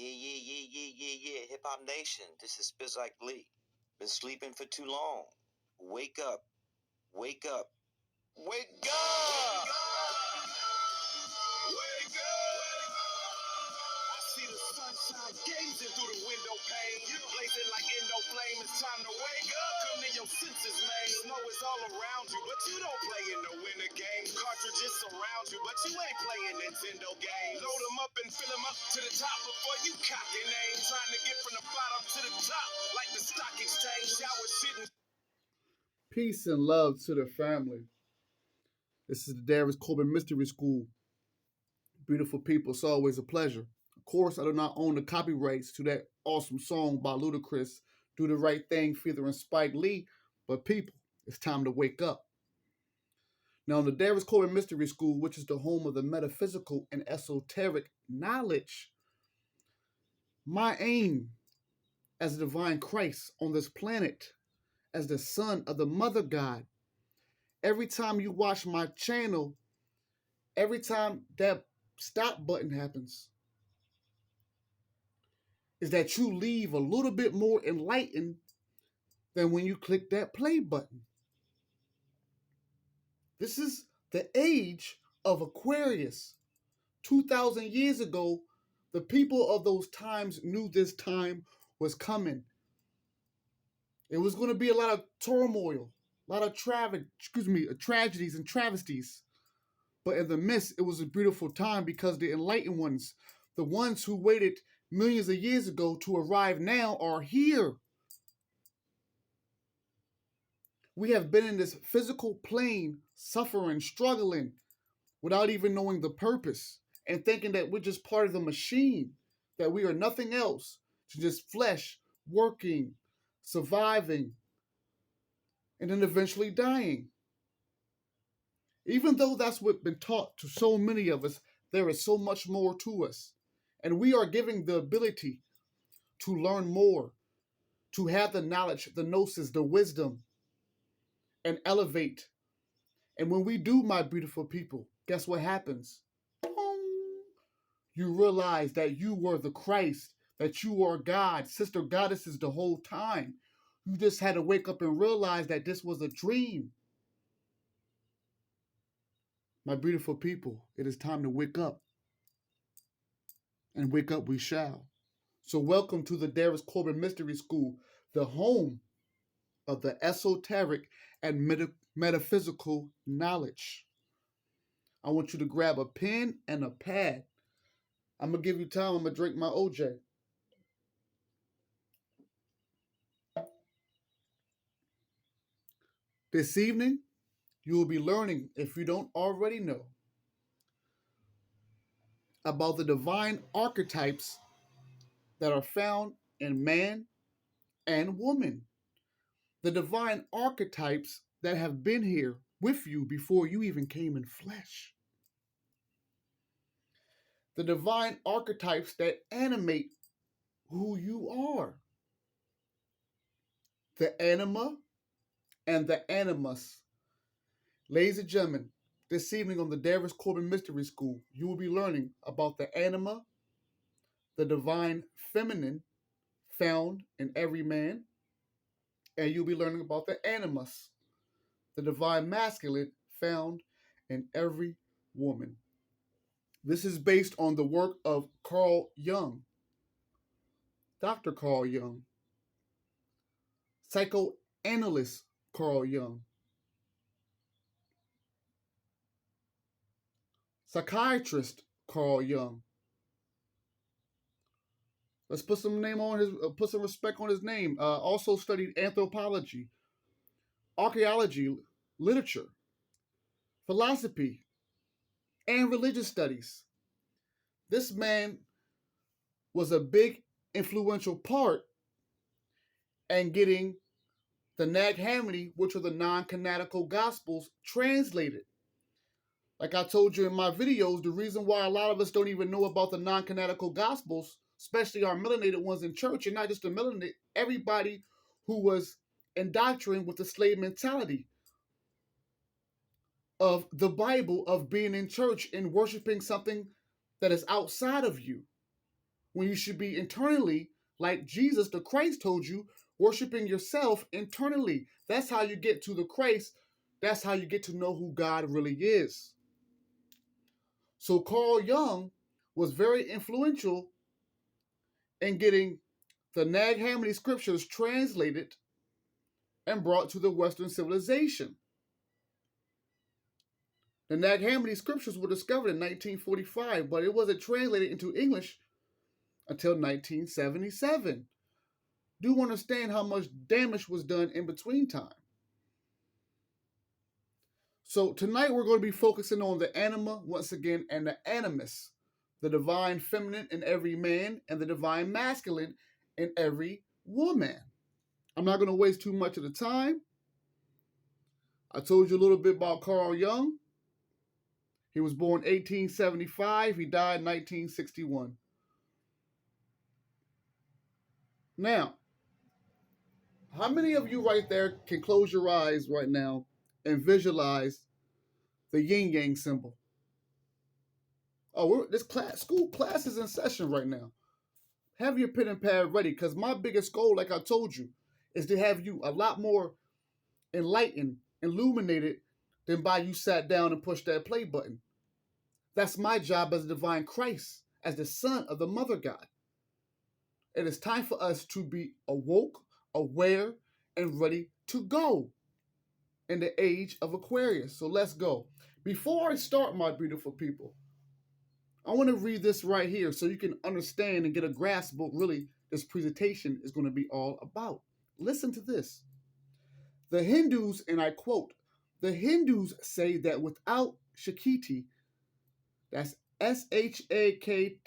Yeah. Hip Hop Nation, this is Spizike Lee. Been sleeping for too long. Wake up. Wake up. Wake up! Wake up! I see the sunshine gazing through the window pane. Blazing like endo flame. It's time to wake up. Come to your senses, man. Snow is all around you, but you don't play in the winter games. Cartridges surround you, but you ain't playing Nintendo games. Load them up and fill them up to the top before you cock your name. Trying to get from the bottom to the top, like the stock exchange. Shower shitting. Peace and love to the family. This is the Darius Corbin Mystery School. Beautiful people, it's always a pleasure. Of course, I do not own the copyrights to that awesome song by Ludacris, Do the Right Thing, featuring Spike Lee. But people, it's time to wake up. Now, in the Darius Corbin Mystery School, which is the home of the metaphysical and esoteric knowledge, my aim as a divine Christ on this planet, as the son of the mother God, every time you watch my channel, every time that stop button happens, is that you leave a little bit more enlightened than when you click that play button. This is the age of Aquarius. 2,000 years ago, the people of those times knew this time was coming. It was going to be a lot of turmoil, a lot of tragedies and travesties. But in the midst, it was a beautiful time because the enlightened ones, the ones who waited millions of years ago to arrive now, are here. We have been in this physical plane, suffering, struggling, without even knowing the purpose, and thinking that we're just part of the machine, that we are nothing else, to just flesh, working, surviving, and then eventually dying. Even though that's what's been taught to so many of us, there is so much more to us. And we are giving the ability to learn more, to have the knowledge, the gnosis, the wisdom, and elevate. And when we do, my beautiful people, guess what happens? You realize that you were the Christ, that you are God, sister goddesses the whole time. You just had to wake up and realize that this was a dream. My beautiful people, it is time to wake up. And wake up we shall. So welcome to the Darius Corbin Mystery School, the home of the esoteric and metaphysical knowledge. I want you to grab a pen and a pad. I'm going to give you time. I'm going to drink my OJ. This evening, you will be learning, if you don't already know, about the divine archetypes that are found in man and woman. The divine archetypes that have been here with you before you even came in flesh. The divine archetypes that animate who you are. The anima and the animus. Ladies and gentlemen, this evening on the Darius Corbin Mystery School, you will be learning about the anima, the divine feminine found in every man, and you'll be learning about the animus, the divine masculine found in every woman. This is based on the work of Carl Jung, Dr. Carl Jung, psychoanalyst Carl Jung, psychiatrist Carl Jung. Let's put some respect on his name. Also studied anthropology, archaeology, literature, philosophy, and religious studies. This man was a big influential part in getting the Nag Hammadi, which are the non-canonical gospels, translated. Like I told you in my videos, the reason why a lot of us don't even know about the non-canonical gospels, especially our melanated ones in church, and not just the melanated, everybody who was indoctrinated with the slave mentality of the Bible, of being in church and worshiping something that is outside of you. when you should be internally, like Jesus, the Christ, told you, worshiping yourself internally. That's how you get to the Christ. That's how you get to know who God really is. So Carl Jung was very influential in getting the Nag Hammadi scriptures translated and brought to the Western civilization. The Nag Hammadi scriptures were discovered in 1945, but it wasn't translated into English until 1977. Do understand how much damage was done in between time. So tonight we're going to be focusing on the anima once again and the animus, the divine feminine in every man and the divine masculine in every woman. I'm not going to waste too much of the time. I told you a little bit about Carl Jung. He was born 1875. He died 1961. Now, how many of you right there can close your eyes right now and visualize the yin yang symbol? Oh, school class is in session right now. Have your pen and pad ready, because my biggest goal, like I told you, is to have you a lot more enlightened, illuminated, than by you sat down and pushed that play button. That's my job as a divine Christ, as the son of the mother God. It is time for us to be awoke, aware, and ready to go in the age of Aquarius. So let's go. Before I start, my beautiful people, I want to read this right here so you can understand and get a grasp of what really this presentation is going to be all about. Listen to this. The Hindus, and I quote, the Hindus say that without Shakti, that's Shakti,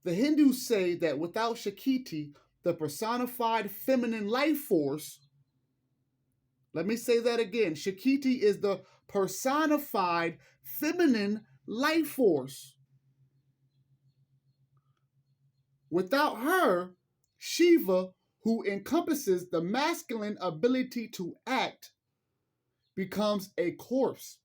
the Hindus say that without Shakti, the personified feminine life force, let me say that again, Shakti is the personified feminine life force. Without her, Shiva, who encompasses the masculine ability to act, becomes a corpse.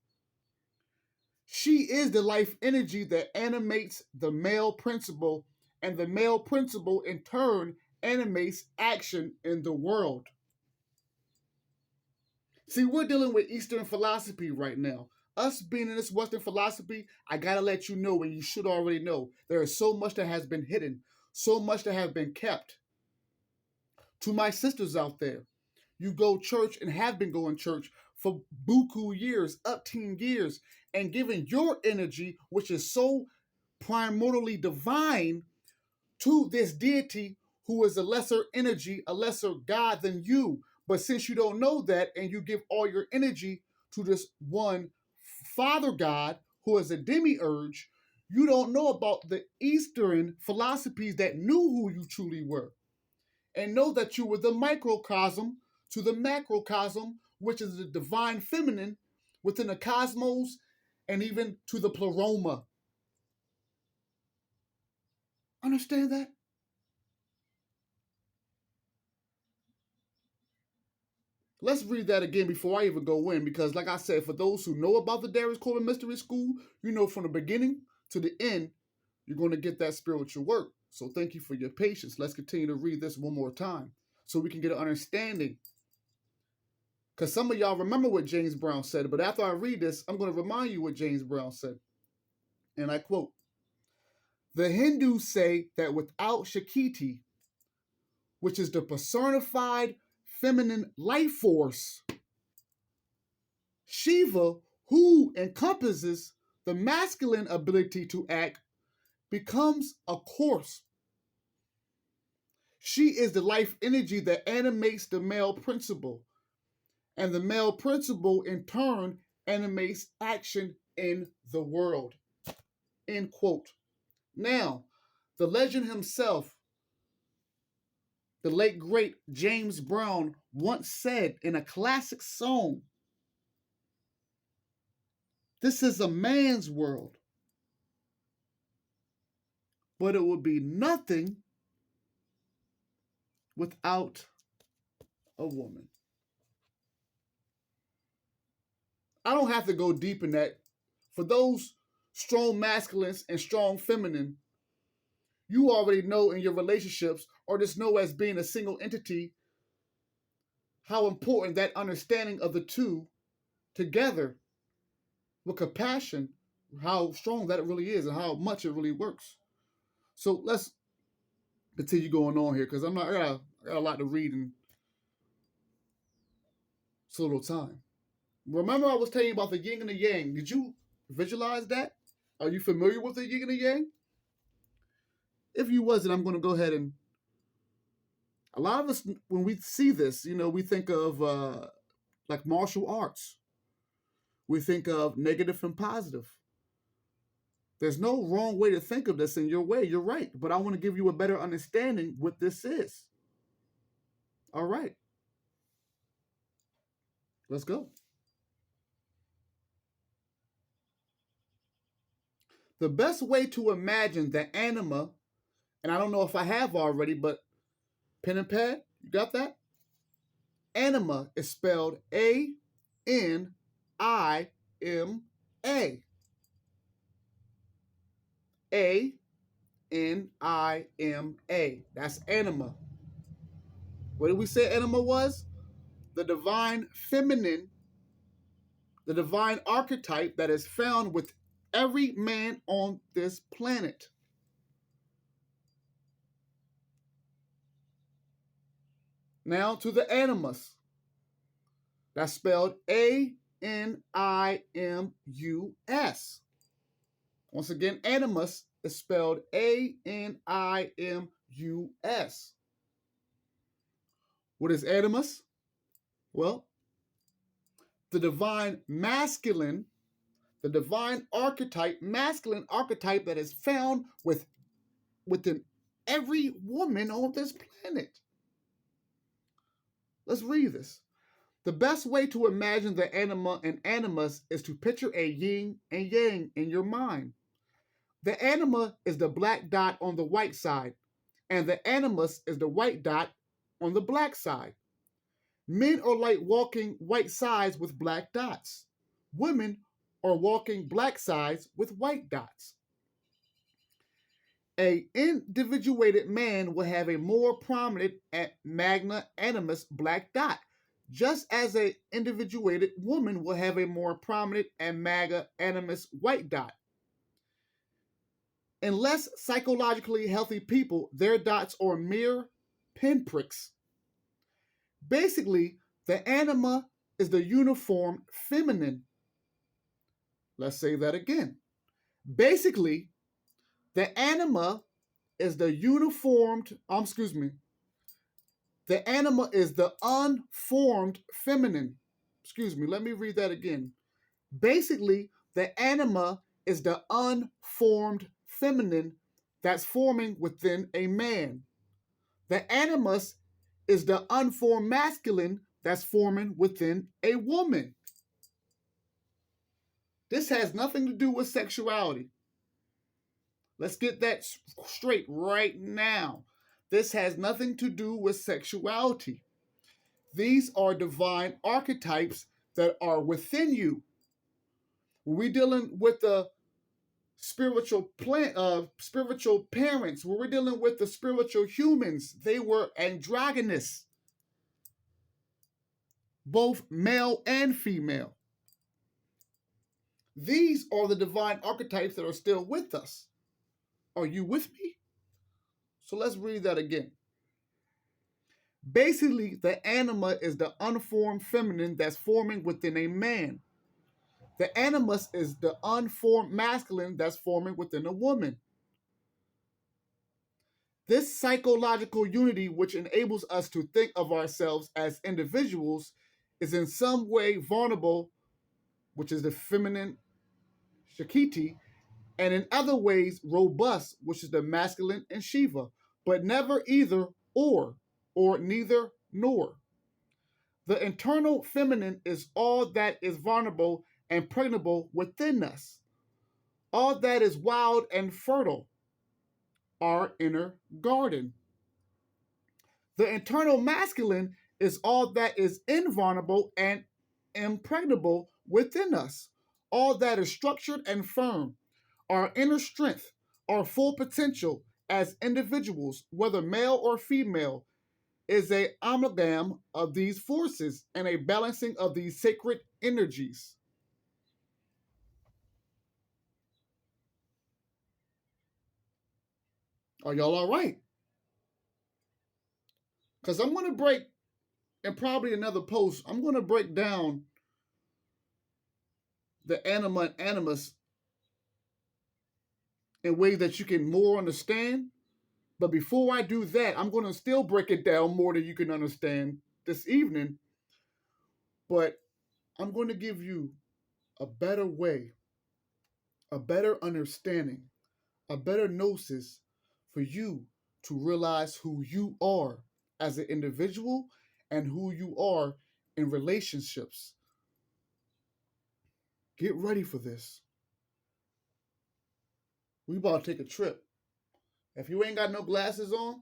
She is the life energy that animates the male principle, and the male principle in turn animates action in the world. See, we're dealing with Eastern philosophy right now. Us being in this Western philosophy, I gotta let you know, and you should already know, there is so much that has been hidden, so much that has been kept. To my sisters out there, you go church and have been going church for buku years, up teen years, and giving your energy, which is so primordially divine, to this deity who is a lesser energy, a lesser God than you. But since you don't know that, and you give all your energy to this one Father God who is a demiurge, you don't know about the Eastern philosophies that knew who you truly were. And know that you were the microcosm to the macrocosm, which is the divine feminine within the cosmos, and even to the pleroma. Understand that? Let's read that again before I even go in, because like I said, for those who know about the Darius Coleman Mystery School, you know from the beginning to the end, you're going to get that spiritual work. So thank you for your patience. Let's continue to read this one more time so we can get an understanding. Because some of y'all remember what James Brown said, but after I read this, I'm going to remind you what James Brown said. And I quote, the Hindus say that without Shakti, which is the personified feminine life force, Shiva, who encompasses the masculine ability to act, becomes a corpse. She is the life energy that animates the male principle, and the male principle in turn animates action in the world. End quote. Now, the legend himself, the late great James Brown, once said in a classic song, this is a man's world, but it would be nothing without a woman. I don't have to go deep in that. For those strong masculines and strong feminine you already know in your relationships, or just know as being a single entity, how important that understanding of the two together with compassion, how strong that it really is and how much it really works. So let's continue going on here because I got a lot to read in so little time. Remember I was telling you about the yin and the yang. Did you visualize that? Are you familiar with the yin and the yang? If you wasn't, I'm going to go ahead and... A lot of us, when we see this, we think of like martial arts. We think of negative and positive. There's no wrong way to think of this in your way. You're right. But I want to give you a better understanding what this is. All right. Let's go. The best way to imagine the anima, and I don't know if I have already, but pen and pad, you got that? Anima is spelled A-N-I-M-A. A-N-I-M-A. That's anima. What did we say anima was? The divine feminine, the divine archetype that is found with every man on this planet. Now to the animus. That's spelled A-N-I-M-U-S. Once again, animus is spelled A-N-I-M-U-S. What is animus? Well, the divine masculine, the divine archetype, masculine archetype that is found within every woman on this planet. Let's read this. The best way to imagine the anima and animus is to picture a yin and yang in your mind. The anima is the black dot on the white side, and the animus is the white dot on the black side. Men are like walking white sides with black dots. Women are walking black sides with white dots. An individuated man will have a more prominent magna animus black dot, just as an individuated woman will have a more prominent and magna animus white dot. In less psychologically healthy people, their dots are mere pinpricks. Basically, the anima is the uniform feminine. Let's say that again. Basically, the anima is the the anima is the unformed feminine. Let me read that again. Basically, the anima is the unformed feminine that's forming within a man. The animus is the unformed masculine that's forming within a woman. This has nothing to do with sexuality. Let's get that straight right now. This has nothing to do with sexuality. These are divine archetypes that are within you. When we're dealing with the spiritual parents, when we're dealing with the spiritual humans, they were androgynous, both male and female. These are the divine archetypes that are still with us. Are you with me? So let's read that again. Basically, the anima is the unformed feminine that's forming within a man. The animus is the unformed masculine that's forming within a woman. This psychological unity, which enables us to think of ourselves as individuals, is in some way vulnerable, which is the feminine Shakti, and in other ways robust, which is the masculine and Shiva, but never either or neither nor. The internal feminine is all that is vulnerable and pregnable within us, all that is wild and fertile, our inner garden. The internal masculine is all that is invulnerable and impregnable within us, all that is structured and firm, our inner strength, our full potential, as individuals, whether male or female, is a amalgam of these forces and a balancing of these sacred energies. Are y'all all right? Because I'm going to break, and probably another post, I'm going to break down the Anima and Animus in ways that you can more understand. But before I do that, I'm going to still break it down more than you can understand this evening. But I'm going to give you a better way, a better understanding, a better gnosis for you to realize who you are as an individual and who you are in relationships. Get ready for this. We about to take a trip. If you ain't got no glasses on,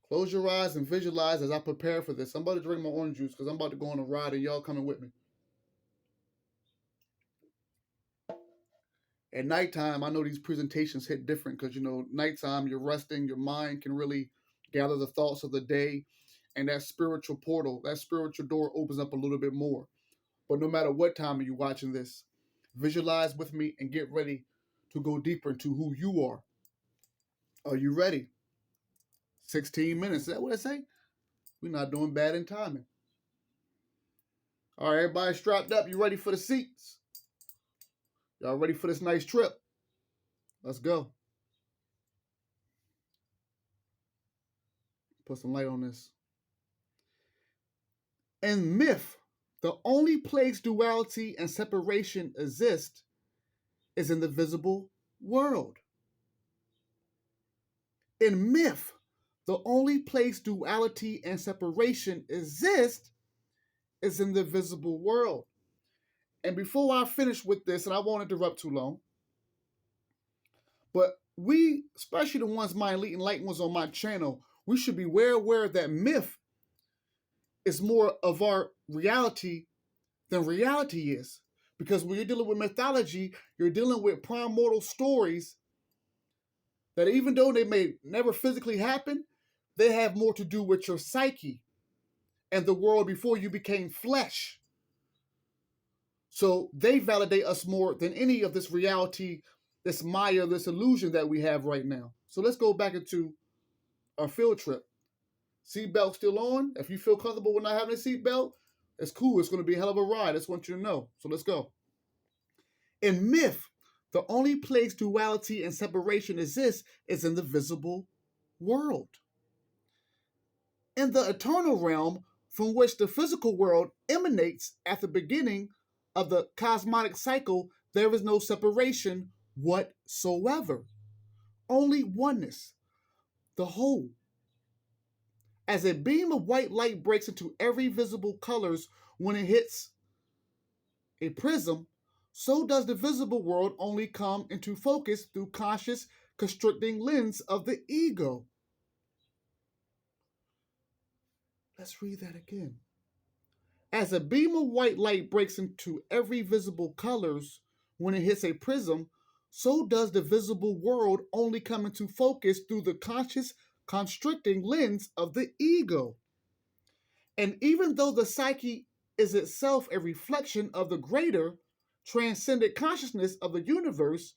close your eyes and visualize as I prepare for this. I'm about to drink my orange juice because I'm about to go on a ride and y'all coming with me. At nighttime, I know these presentations hit different because, nighttime, you're resting, your mind can really gather the thoughts of the day, and that spiritual portal, that spiritual door opens up a little bit more. But no matter what time you're watching this, visualize with me and get ready to go deeper into who you are. Are you ready? 16 minutes. Is that what I say? We're not doing bad in timing. All right, everybody strapped up. You ready for the seats? Y'all ready for this nice trip? Let's go. Put some light on this. In myth, the only place duality and separation exist is in the visible world. In myth, the only place duality and separation exist is in the visible world. And before I finish with this, and I won't interrupt too long, but we, especially the ones, my elite enlightened ones on my channel, we should be well aware that myth is more of our reality than reality is. Because when you're dealing with mythology, you're dealing with primordial stories that even though they may never physically happen, they have more to do with your psyche and the world before you became flesh. So they validate us more than any of this reality, this Maya, this illusion that we have right now. So let's go back into our field trip. Seatbelt still on. If you feel comfortable with not having a seatbelt, it's cool. It's going to be a hell of a ride. I just want you to know. So let's go. In myth, the only place duality and separation exists is in the visible world. In the eternal realm, from which the physical world emanates at the beginning of the cosmic cycle, there is no separation whatsoever. Only oneness, the whole. As a beam of white light breaks into every visible colors when it hits a prism, so does the visible world only come into focus through conscious constricting lens of the ego. Let's read that again. As a beam of white light breaks into every visible colors when it hits a prism, so does the visible world only come into focus through the conscious constricting lens of the ego. And even though the psyche is itself a reflection of the greater, transcendent consciousness of the universe,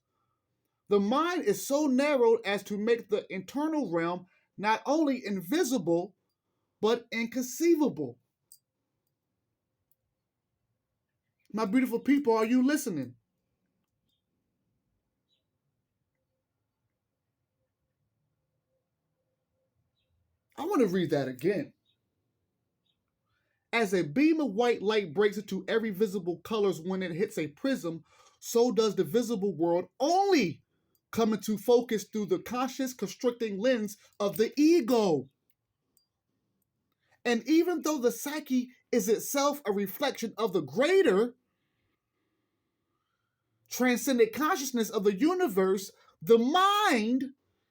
the mind is so narrowed as to make the internal realm not only invisible, but inconceivable. My beautiful people, are you listening? I want to read that again. As a beam of white light breaks into every visible colors when it hits a prism, so does the visible world only come into focus through the conscious constricting lens of the ego. And even though the psyche is itself a reflection of the greater, transcendent consciousness of the universe, the mind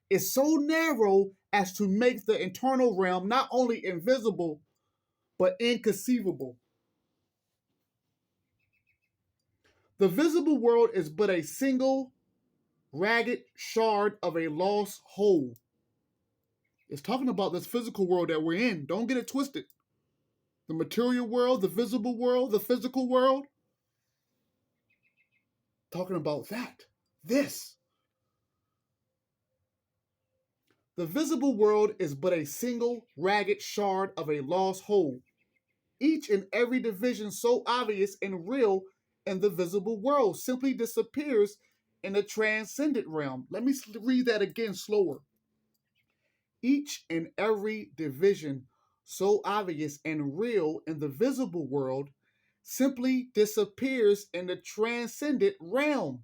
is so narrow as to make the internal realm not only invisible, but inconceivable. The visible world is but a single ragged shard of a lost whole. It's talking about this physical world that we're in. Don't get it twisted. The material world, the visible world, the physical world. Talking about that. This. The visible world is but a single ragged shard of a lost whole. Each and every division so obvious and real in the visible world simply disappears in the transcendent realm. Let me read that again slower. Each and every division so obvious and real in the visible world simply disappears in the transcendent realm.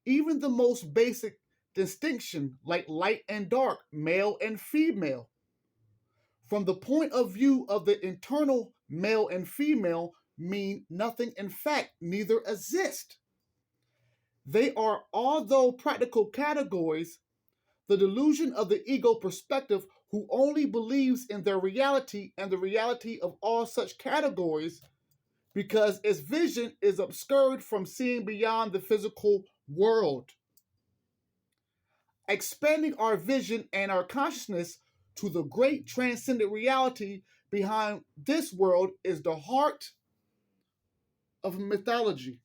Even the most basic distinction, like light and dark, male and female, from the point of view of the internal male and female, mean nothing. In fact, neither exist. They are, although practical categories, the delusion of the ego perspective who only believes in their reality and the reality of all such categories because its vision is obscured from seeing beyond the physical world. Expanding our vision and our consciousness to the great transcendent reality behind this world is the heart of mythology.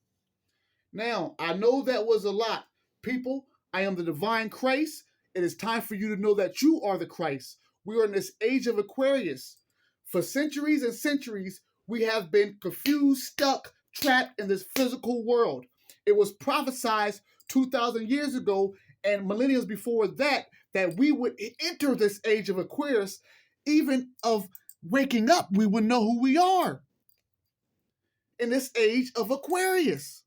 Now, I know that was a lot. People, I am the divine Christ. It is time for you to know that you are the Christ. We are in this age of Aquarius. For centuries and centuries, we have been confused, stuck, trapped in this physical world. It was prophesied 2,000 years ago and millennials before that we would enter this age of Aquarius. Even of waking up, we would know who we are in this age of Aquarius.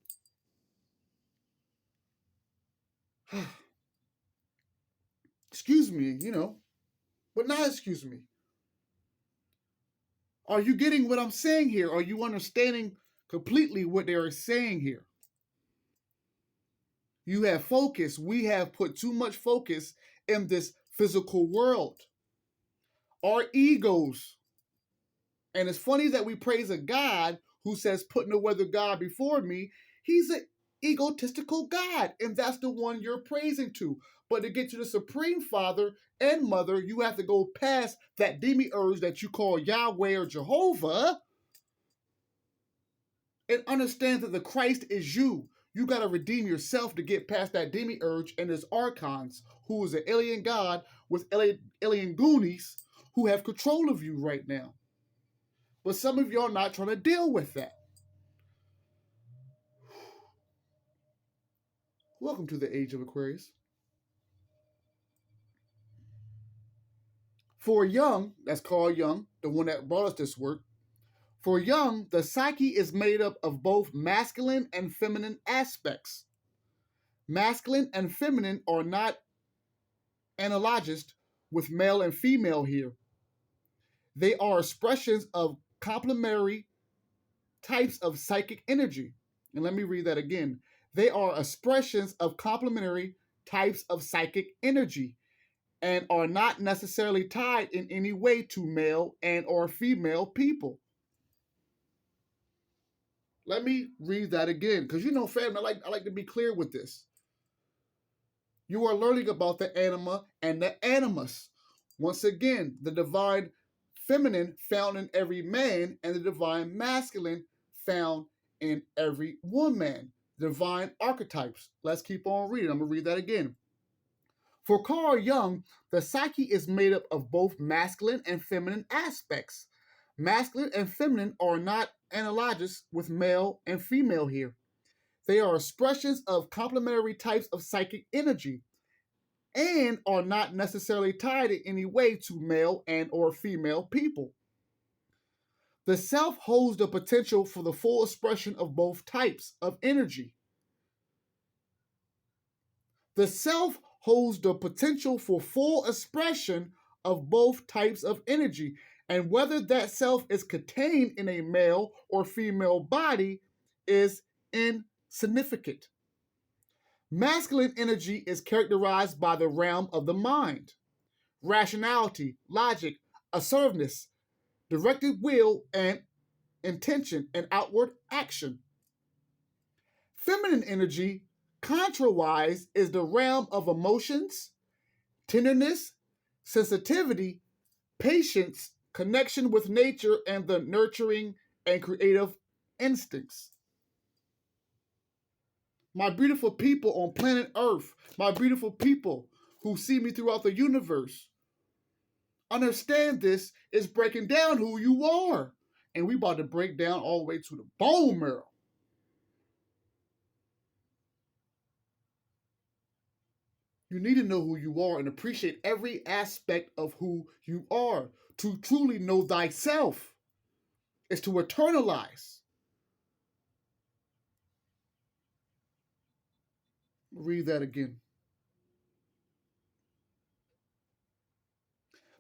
Excuse me, but not excuse me. Are you getting what I'm saying here? Are you understanding completely what they are saying here? You have focus. We have put too much focus in this physical world. Our egos. And it's funny that we praise a God who says, put no other God before me. He's an egotistical God, and that's the one you're praising to. But to get to the Supreme Father and Mother, you have to go past that demiurge that you call Yahweh or Jehovah and understand that the Christ is you. You got to redeem yourself to get past that demiurge and his archons, who is an alien god with alien goonies who have control of you right now. But some of y'all not trying to deal with that. Welcome to the age of Aquarius. For Jung, that's Carl Jung, the one that brought us this work, for Jung, the psyche is made up of both masculine and feminine aspects. Masculine and feminine are not analogous with male and female here. They are expressions of complementary types of psychic energy. And let me read that again. They are expressions of complementary types of psychic energy and are not necessarily tied in any way to male and or female people. Let me read that again, because fam, I like to be clear with this. You are learning about the anima and the animus. Once again, the divine feminine found in every man and the divine masculine found in every woman. Divine archetypes. Let's keep on reading. I'm going to read that again. For Carl Jung, the psyche is made up of both masculine and feminine aspects. Masculine and feminine are not analogous with male and female here. They are expressions of complementary types of psychic energy and are not necessarily tied in any way to male and or female people. The self holds the potential for the full expression of both types of energy. The self holds the potential for full expression of both types of energy, and whether that self is contained in a male or female body is insignificant. Masculine energy is characterized by the realm of the mind, rationality, logic, assertiveness, directed will, and intention and outward action. Feminine energy contrawise is the realm of emotions, tenderness, sensitivity, patience, connection with nature, and the nurturing and creative instincts. My beautiful people on planet Earth, my beautiful people who see me throughout the universe, understand this is breaking down who you are. And we about to break down all the way to the bone marrow. You need to know who you are and appreciate every aspect of who you are. To truly know thyself is to eternalize. Read that again.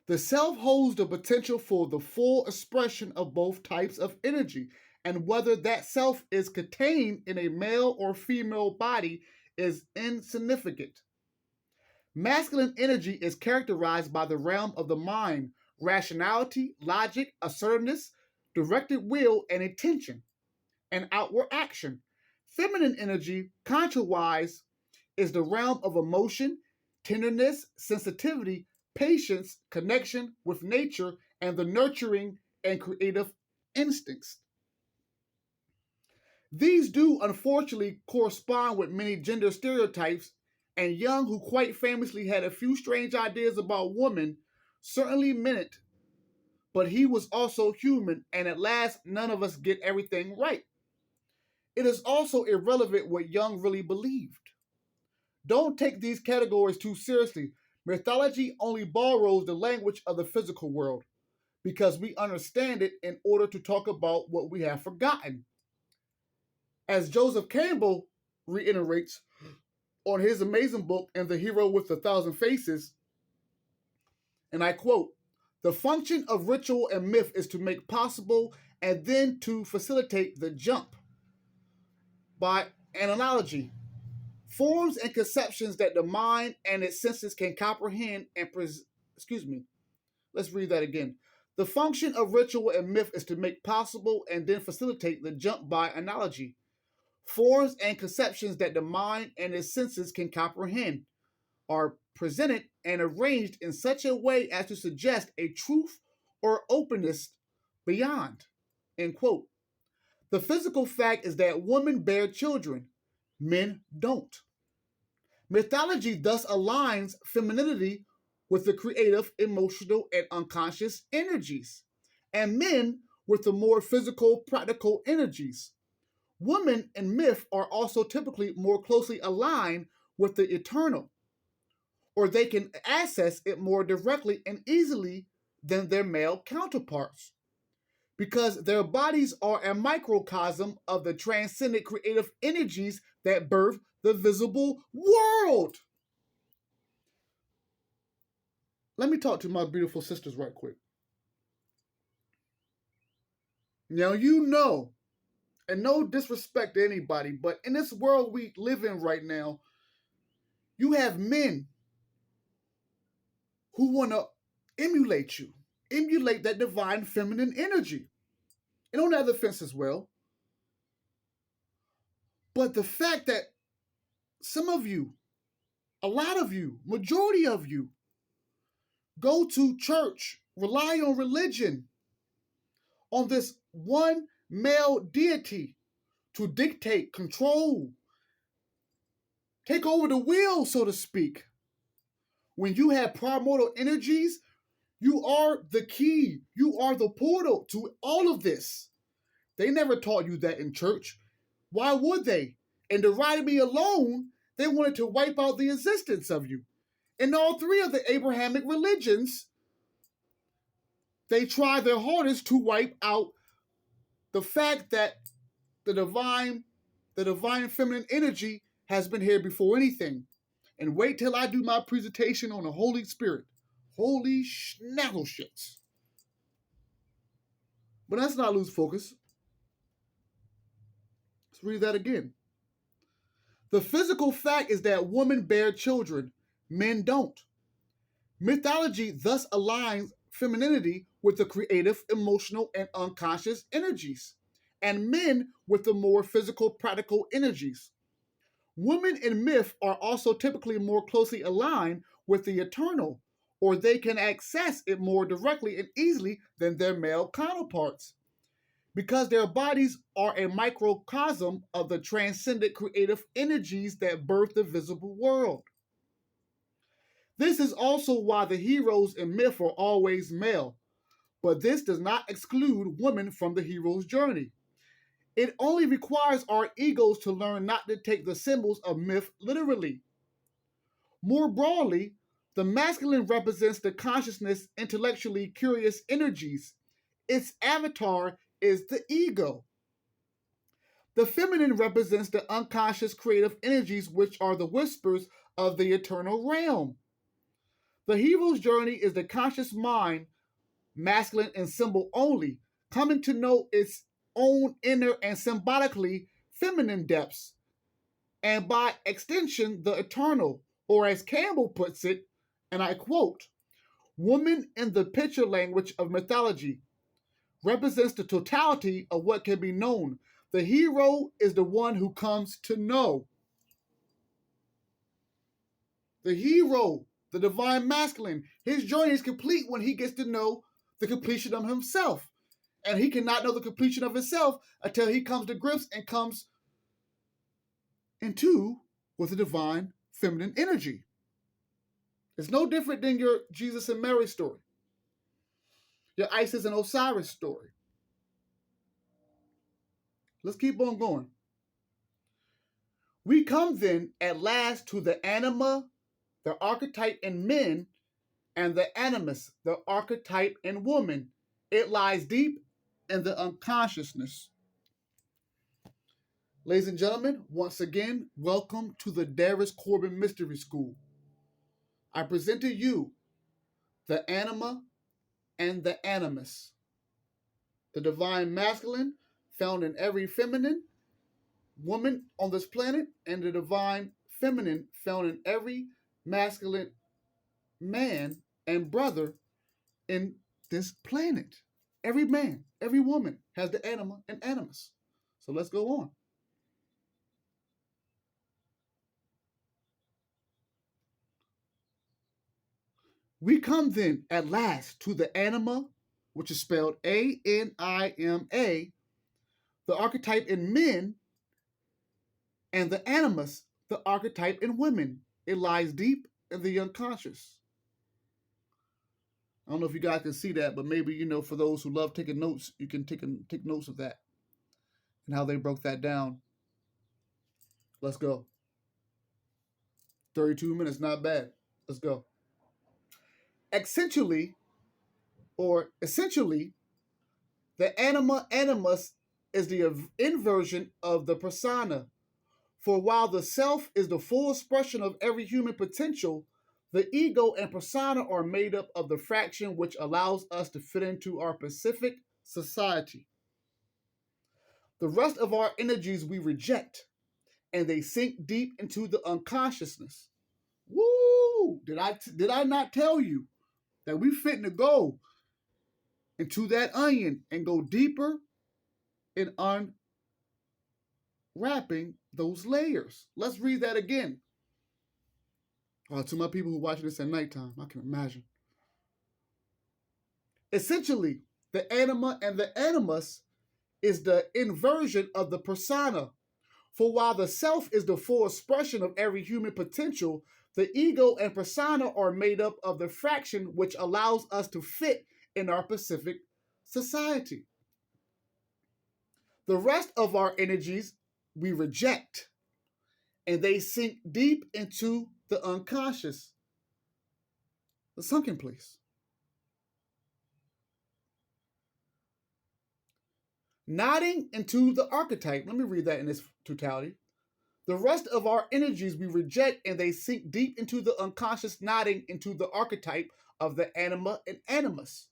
The self holds the potential for the full expression of both types of energy, and whether that self is contained in a male or female body is insignificant. Masculine energy is characterized by the realm of the mind, rationality, logic, assertiveness, directed will, and intention, and outward action. Feminine energy, contrawise, is the realm of emotion, tenderness, sensitivity, patience, connection with nature, and the nurturing and creative instincts. These do unfortunately correspond with many gender stereotypes, and Young, who quite famously had a few strange ideas about women, certainly meant it, but he was also human, and at last none of us get everything right. It is also irrelevant what Young really believed. Don't take these categories too seriously. Mythology only borrows the language of the physical world because we understand it in order to talk about what we have forgotten. As Joseph Campbell reiterates on his amazing book, And the Hero with a Thousand Faces, and I quote, "The function of ritual and myth is to make possible and then to facilitate the jump by an analogy. Forms and conceptions that the mind and its senses can comprehend and let's read that again. The function of ritual and myth is to make possible and then facilitate the jump by analogy. Forms and conceptions that the mind and its senses can comprehend are presented and arranged in such a way as to suggest a truth or openness beyond." End quote. The physical fact is that women bear children, men don't. Mythology thus aligns femininity with the creative, emotional, and unconscious energies, and men with the more physical, practical energies. Women in myth are also typically more closely aligned with the eternal, or they can access it more directly and easily than their male counterparts, because their bodies are a microcosm of the transcendent creative energies that birth the visible world. Let me talk to my beautiful sisters right quick. Now, you know, and no disrespect to anybody, but in this world we live in right now, you have men who want to emulate you, emulate that divine feminine energy. And on the other fence as well. But the fact that some of you, a lot of you, majority of you, go to church, rely on religion, on this one male deity to dictate, control, take over the wheel, so to speak. When you have primordial energies, you are the key. You are the portal to all of this. They never taught you that in church. Why would they? In Deuteronomy alone, they wanted to wipe out the existence of you. In all three of the Abrahamic religions, they try their hardest to wipe out the fact that the divine feminine energy has been here before anything. And wait till I do my presentation on the Holy Spirit. Holy snaggle shits. But let's not lose focus. Let's read that again. The physical fact is that women bear children, men don't. Mythology thus aligns femininity with the creative, emotional, and unconscious energies, and men with the more physical, practical energies. Women in myth are also typically more closely aligned with the eternal, or they can access it more directly and easily than their male counterparts, because their bodies are a microcosm of the transcendent creative energies that birth the visible world. This is also why the heroes in myth are always male, but this does not exclude women from the hero's journey. It only requires our egos to learn not to take the symbols of myth literally. More broadly, the masculine represents the consciousness, intellectually curious energies. Its avatar is the ego. The feminine represents the unconscious creative energies, which are the whispers of the eternal realm. The hero's journey is the conscious mind, masculine and symbol only, coming to know its own inner and symbolically feminine depths, and by extension, the eternal, or as Campbell puts it, and I quote, woman in the picture language of mythology represents the totality of what can be known. The hero is the one who comes to know. The hero, the divine masculine, his journey is complete when he gets to know the completion of himself. And he cannot know the completion of himself until he comes to grips and comes into with the divine feminine energy. It's no different than your Jesus and Mary story, your Isis and Osiris story. Let's keep on going. We come then at last to the anima, the archetype in men, and the animus, the archetype in woman. It lies deep in the unconsciousness. Ladies and gentlemen, once again, welcome to the Darius Corbin Mystery School. I present to you the anima and the animus, the divine masculine found in every feminine woman on this planet, and the divine feminine found in every masculine man and brother in this planet. Every man, every woman has the anima and animus. So let's go on. We come then at last to the anima, which is spelled A-N-I-M-A, the archetype in men, and the animus, the archetype in women. It lies deep in the unconscious. I don't know if you guys can see that, but maybe, for those who love taking notes, you can take notes of that and how they broke that down. Let's go. 32 minutes, not bad. Let's go. Essentially, the anima animus is the inversion of the persona. For while the self is the full expression of every human potential, the ego and persona are made up of the fraction which allows us to fit into our specific society. The rest of our energies we reject, and they sink deep into the unconsciousness. Woo! Did I not tell you that we fitting to go into that onion and go deeper in unwrapping those layers? Let's read that again. To my people who are watching this at nighttime, I can imagine. Essentially, the anima and the animus is the inversion of the persona. For while the self is the full expression of every human potential, the ego and persona are made up of the fraction which allows us to fit in our specific society. The rest of our energies we reject, and they sink deep into the unconscious, the sunken place. Nodding into the archetype. Let me read that in its totality. The rest of our energies we reject, and they sink deep into the unconscious, nodding into the archetype of the anima and animus.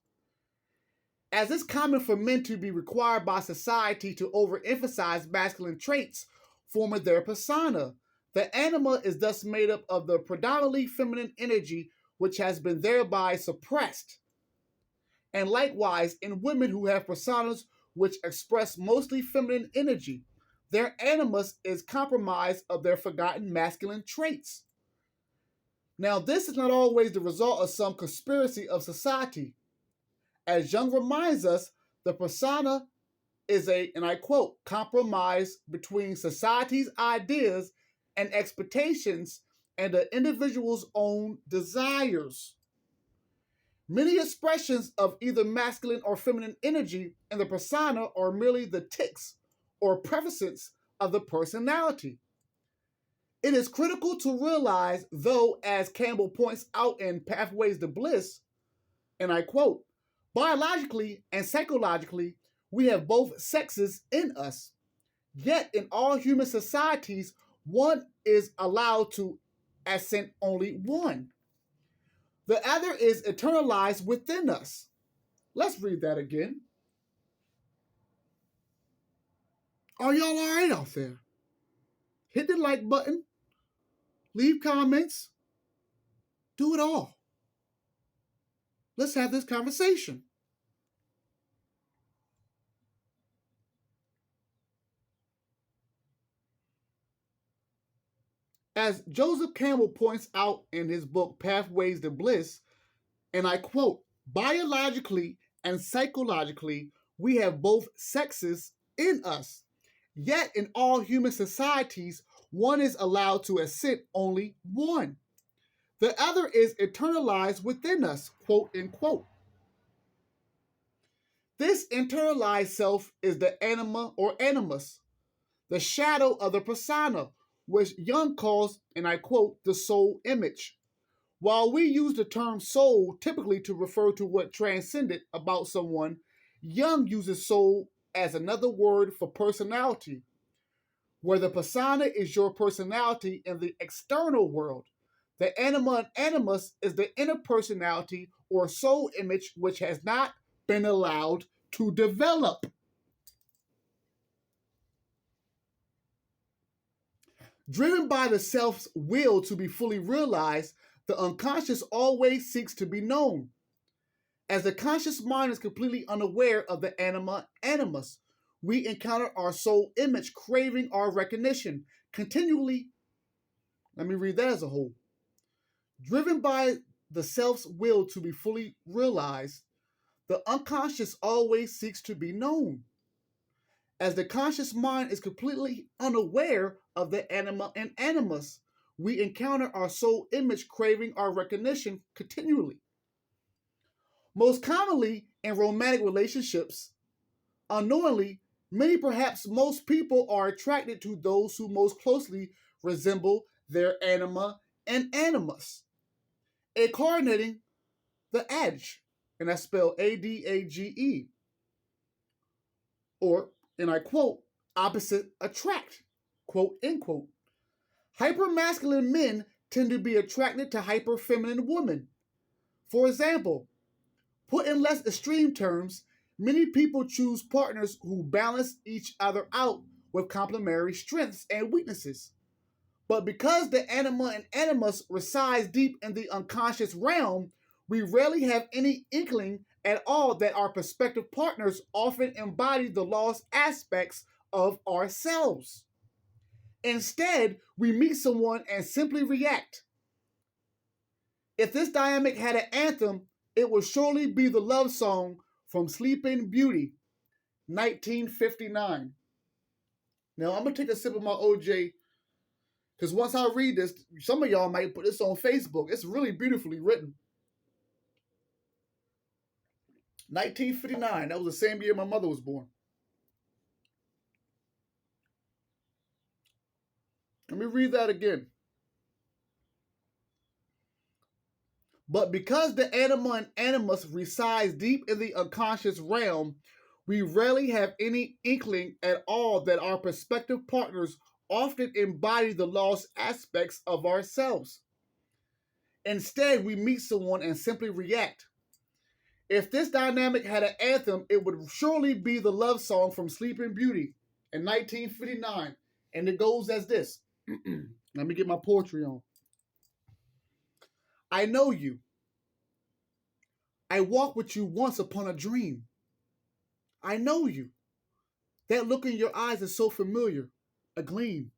As it's common for men to be required by society to overemphasize masculine traits forming their persona, the anima is thus made up of the predominantly feminine energy which has been thereby suppressed. And likewise, in women who have personas which express mostly feminine energy, their animus is compromised of their forgotten masculine traits. Now, this is not always the result of some conspiracy of society. As Jung reminds us, the persona is a, and I quote, compromise between society's ideas and expectations and the individual's own desires. Many expressions of either masculine or feminine energy in the persona are merely the tics or preferences of the personality. It is critical to realize, though, as Campbell points out in Pathways to Bliss, and I quote, biologically and psychologically, we have both sexes in us. Yet in all human societies, one is allowed to assent only one. The other is internalized within us. Let's read that again. Are y'all all right out there? Hit the like button. Leave comments. Do it all. Let's have this conversation. As Joseph Campbell points out in his book Pathways to Bliss, and I quote, biologically and psychologically, we have both sexes in us. Yet in all human societies, one is allowed to assent only one. The other is internalized within us, quote unquote. This internalized self is the anima or animus, the shadow of the persona, which Jung calls, and I quote, the soul image. While we use the term soul typically to refer to what transcended about someone, Jung uses soul as another word for personality, where the persona is your personality in the external world. The anima and animus is the inner personality or soul image which has not been allowed to develop. Driven by the self's will to be fully realized, the unconscious always seeks to be known. As the conscious mind is completely unaware of the anima animus, we encounter our soul image craving our recognition continually. Let me read that as a whole. Driven by the self's will to be fully realized, the unconscious always seeks to be known. As the conscious mind is completely unaware of the anima and animus, we encounter our soul image craving our recognition continually. Most commonly in romantic relationships, unknowingly, many, perhaps most people are attracted to those who most closely resemble their anima and animus, incarnating the adage, and that's spelled A-D-A-G-E, or, and I quote, opposite attract, quote, end quote. Hypermasculine men tend to be attracted to hyperfeminine women. For example, put in less extreme terms, many people choose partners who balance each other out with complementary strengths and weaknesses. But because the anima and animus resides deep in the unconscious realm, we rarely have any inkling at all that our prospective partners often embody the lost aspects of ourselves. Instead, we meet someone and simply react. If this dynamic had an anthem, it would surely be the love song from Sleeping Beauty, 1959. Now, I'm going to take a sip of my OJ, because once I read this, some of y'all might put this on Facebook. It's really beautifully written. 1959, that was the same year my mother was born. Let me read that again. But because the anima and animus resides deep in the unconscious realm, we rarely have any inkling at all that our prospective partners often embody the lost aspects of ourselves. Instead, we meet someone and simply react. If this dynamic had an anthem, it would surely be the love song from Sleeping Beauty in 1959. And it goes as this. Let me get my poetry on. I know you. I walked with you once upon a dream. I know you. That look in your eyes is so familiar. a gleam.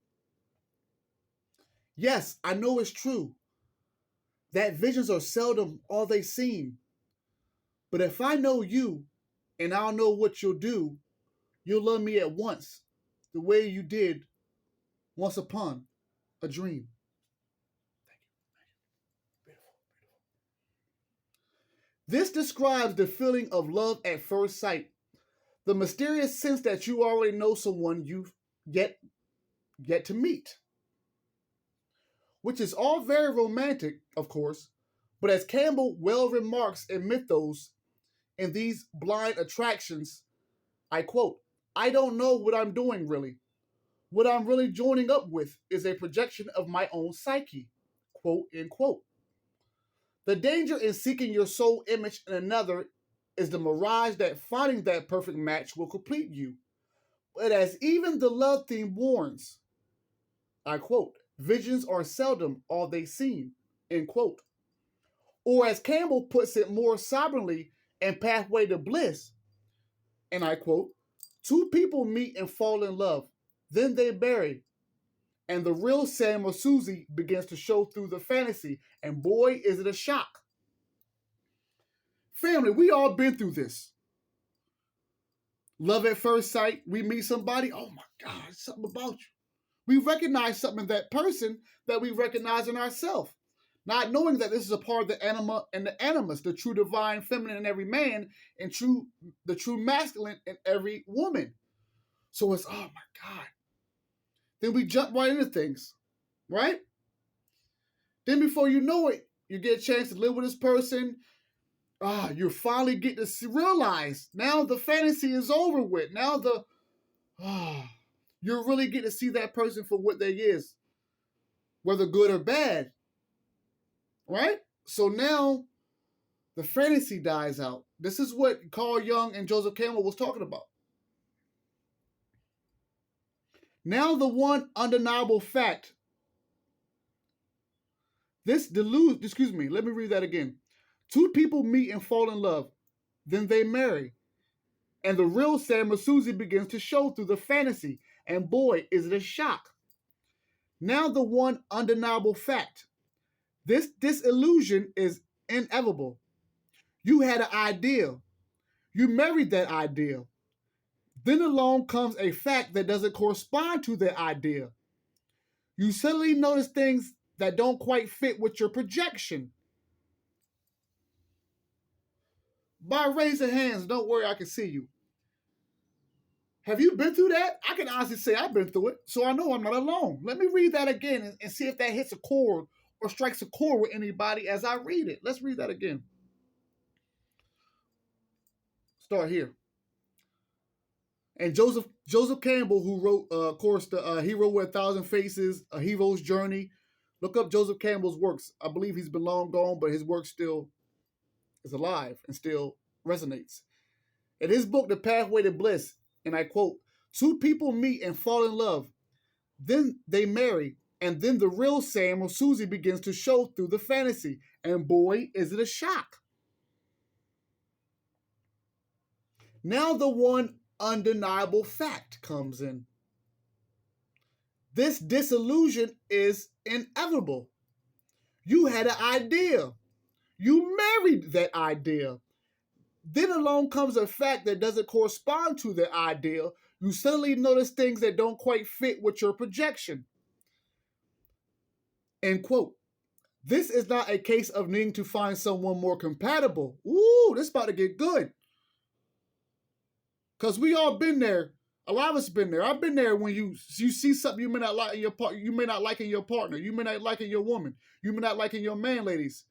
Yes, I know it's true that visions are seldom all they seem. But if I know you and I'll know what you'll do, you'll love me at once, the way you did once upon a dream. This describes the feeling of love at first sight, the mysterious sense that you already know someone you've yet to meet. Which is all very romantic, of course, but as Campbell well remarks in Mythos, in these blind attractions, I quote, I don't know what I'm doing really. What I'm really joining up with is a projection of my own psyche, quote, end quote. The danger in seeking your soul image in another is the mirage that finding that perfect match will complete you. But as even the love theme warns, I quote, visions are seldom all they seem, end quote. Or as Campbell puts it more soberly in Pathway to Bliss, and I quote, two people meet and fall in love, then they marry, and the real Sam or Susie begins to show through the fantasy, and boy, is it a shock. Family, we all been through this. Love at first sight, we meet somebody, oh my God, something about you. We recognize something in that person that we recognize in ourselves. Not knowing that this is a part of the anima and the animus, the true divine feminine in every man and the true masculine in every woman. So it's, oh my God. Then we jump right into things, right? Then before you know it, you get a chance to live with this person. You finally get to realize now the fantasy is over with. Now you really get to see that person for what they is, whether good or bad, right? So now the fantasy dies out. This is what Carl Jung and Joseph Campbell was talking about. Now the one undeniable fact. Let me read that again. Two people meet and fall in love, then they marry. And the real Sam or Susie begins to show through the fantasy, and boy, is it a shock. Now the one undeniable fact. This disillusion is inevitable. You had an ideal. You married that ideal. Then along comes a fact that doesn't correspond to that idea. You suddenly notice things that don't quite fit with your projection. By raising hands, don't worry, I can see you. Have you been through that? I can honestly say I've been through it, so I know I'm not alone. Let me read that again and see if that hits a chord or strikes a chord with anybody as I read it. Let's read that again. Start here. And Joseph Campbell, who wrote, of course, the Hero with 1,000 Faces, A Hero's Journey. Look up Joseph Campbell's works. I believe he's been long gone, but his work still is alive and still resonates. In his book, The Pathway to Bliss, and I quote, two people meet and fall in love. Then they marry, and then the real Sam or Susie begins to show through the fantasy. And boy, is it a shock. Now the one undeniable fact comes in. This disillusion is inevitable. You had an idea. You married that idea. Then along comes a fact that doesn't correspond to the idea. You suddenly notice things that don't quite fit with your projection. End quote. This is not a case of needing to find someone more compatible. Ooh, this is about to get good. Because we all been there. A lot of us been there. I've been there when you see something you may not like in your partner. You may not like in your partner. You may not like in your woman. You may not like in your man, ladies.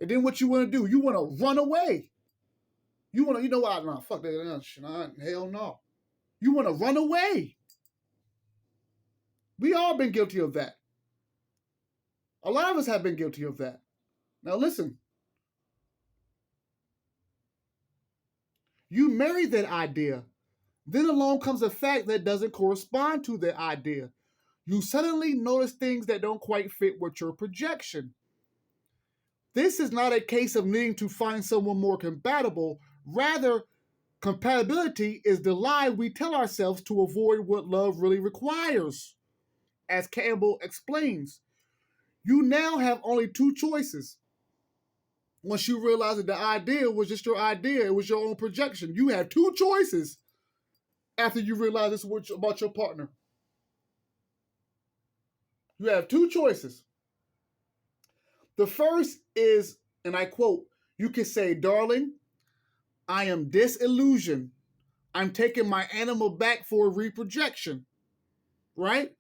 And then what you want to do? You want to run away. You know what? Nah, fuck that. Hell no. You want to run away. We all been guilty of that. A lot of us have been guilty of that. Now listen. You married that idea. Then along comes a fact that doesn't correspond to the idea. You suddenly notice things that don't quite fit with your projection. This is not a case of needing to find someone more compatible. Rather, Compatibility is the lie we tell ourselves to avoid what love really requires. As Campbell explains, you now have only two choices. Once you realize that the idea was just your idea, it was your own projection. You have two choices after you realize this was about your partner. You have two choices. The first is, and I quote, you can say, darling, I am disillusioned. I'm taking my animal back for a reprojection. Right?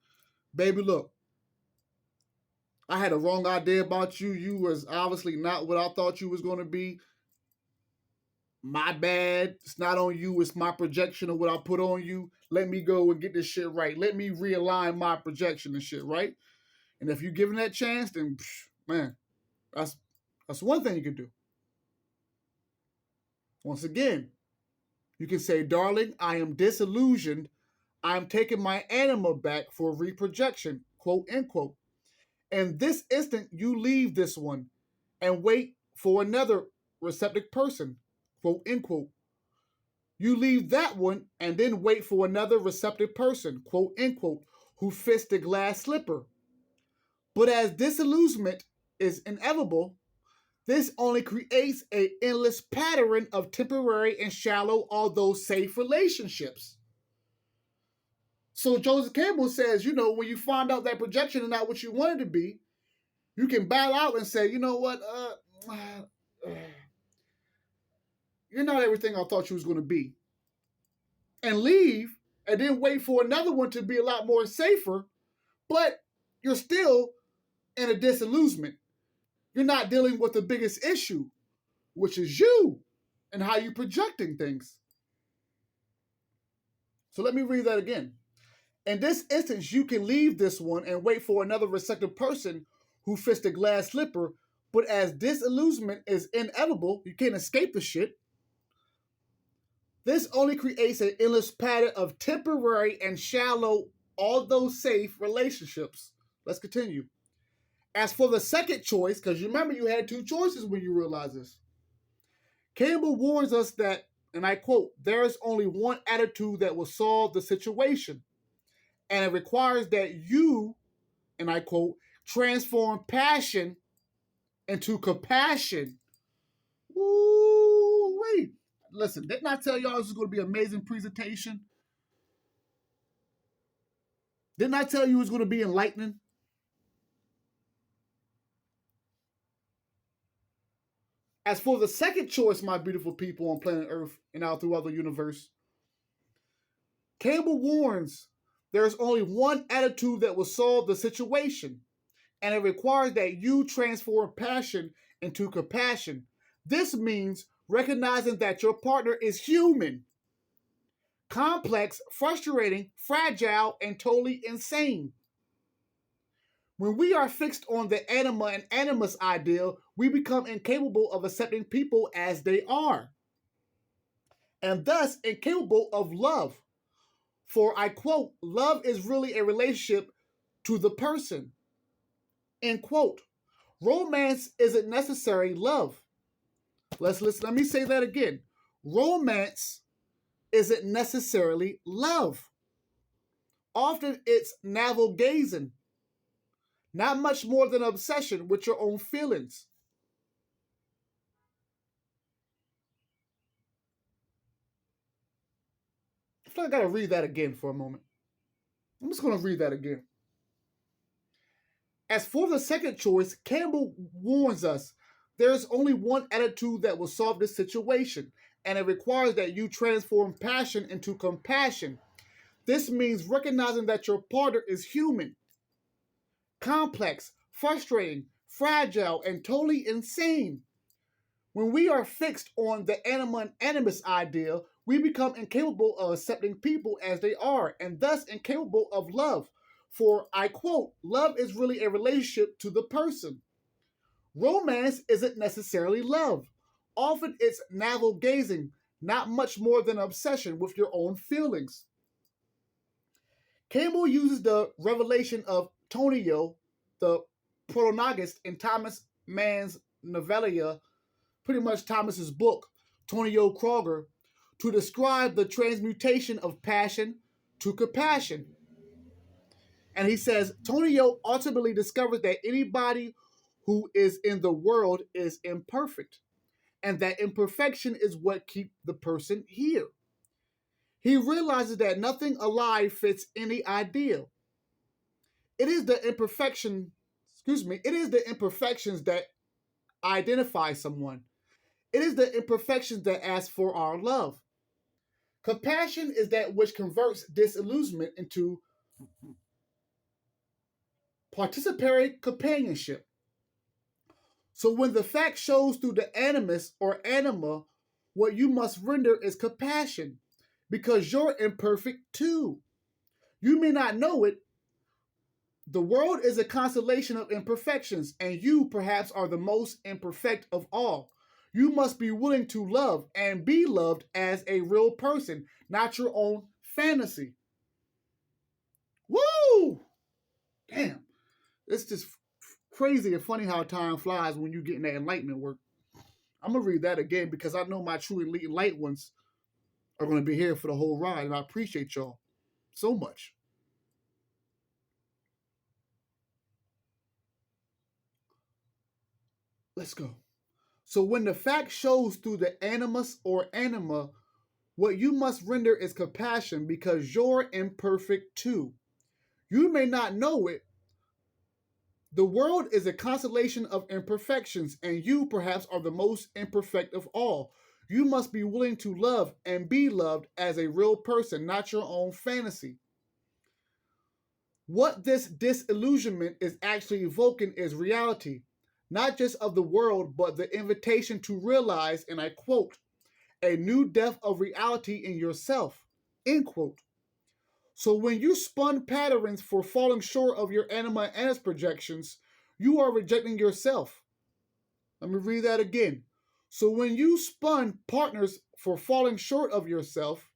Baby, look, I had a wrong idea about you. You was obviously not what I thought you was going to be. My bad. It's not on you. It's my projection of what I put on you. Let me go and get this shit right. Let me realign my projection and shit, right? And if you're given that chance, then, man, that's one thing you can do. Once again, you can say, darling, I am disillusioned. I'm taking my animal back for reprojection, quote, end quote. In this instant, you leave this one and wait for another receptive person, quote, end quote. You leave that one and then wait for another receptive person, quote, end quote, who fits the glass slipper. But as disillusionment is inevitable, this only creates an endless pattern of temporary and shallow, although safe relationships. So Joseph Campbell says, when you find out that projection is not what you want it to be, you can bow out and say, you know what, you're not everything I thought you was going to be. And leave, and then wait for another one to be a lot more safer, but you're still in a disillusionment. You're not dealing with the biggest issue, which is you and how you're projecting things. So let me read that again. In this instance, you can leave this one and wait for another receptive person who fits the glass slipper, but as disillusionment is inevitable, you can't escape the shit. This only creates an endless pattern of temporary and shallow, although safe, relationships. Let's continue. As for the second choice, because you remember you had two choices when you realize this, Campbell warns us that, and I quote, there is only one attitude that will solve the situation, and it requires that you, and I quote, transform passion into compassion. Ooh, wait. Listen, didn't I tell y'all this was going to be an amazing presentation? Didn't I tell you it was going to be enlightening? As for the second choice, my beautiful people on planet Earth and out throughout the universe, Campbell warns there's only one attitude that will solve the situation, and it requires that you transform passion into compassion. This means recognizing that your partner is human, complex, frustrating, fragile, and totally insane. When we are fixed on the anima and animus ideal, we become incapable of accepting people as they are, and thus incapable of love. For I quote, love is really a relationship to the person. End quote. Romance isn't necessarily love. Let me say that again. Romance isn't necessarily love. Often it's navel gazing, not much more than an obsession with your own feelings. I feel like I gotta read that again for a moment. I'm just gonna read that again. As for the second choice, Campbell warns us there's only one attitude that will solve this situation, and it requires that you transform passion into compassion. This means recognizing that your partner is human, complex, frustrating, fragile, and totally insane. When we are fixed on the anima and animus ideal, we become incapable of accepting people as they are, and thus incapable of love. For, I quote, love is really a relationship to the person. Romance isn't necessarily love. Often it's navel gazing, not much more than an obsession with your own feelings. Campbell uses the revelation of Tonio, the protagonist in Thomas Mann's novella, pretty much Thomas's book, Tonio Kroger, to describe the transmutation of passion to compassion. And he says, Tonio ultimately discovers that anybody who is in the world is imperfect, and that imperfection is what keeps the person here. He realizes that nothing alive fits any ideal. It is the imperfections that identify someone. It is the imperfections that ask for our love. Compassion is that which converts disillusionment into participatory companionship. So when the fact shows through the animus or anima, what you must render is compassion, because you're imperfect too. You may not know it. The world is a constellation of imperfections, and you perhaps are the most imperfect of all. You must be willing to love and be loved as a real person, not your own fantasy. Woo! Damn. It's just crazy and funny how time flies when you get in that enlightenment work. I'm going to read that again because I know my true elite light ones are going to be here for the whole ride, and I appreciate y'all so much. Let's go. So when the fact shows through the animus or anima, what you must render is compassion because you're imperfect too. You may not know it. The world is a constellation of imperfections, and you perhaps are the most imperfect of all. You must be willing to love and be loved as a real person, not your own fantasy. What this disillusionment is actually evoking is reality, not just of the world, but the invitation to realize, and I quote, a new depth of reality in yourself, end quote. So when you spun patterns for falling short of your anima and animus projections, you are rejecting yourself. Let me read that again. So when you spun partners for falling short of yourself,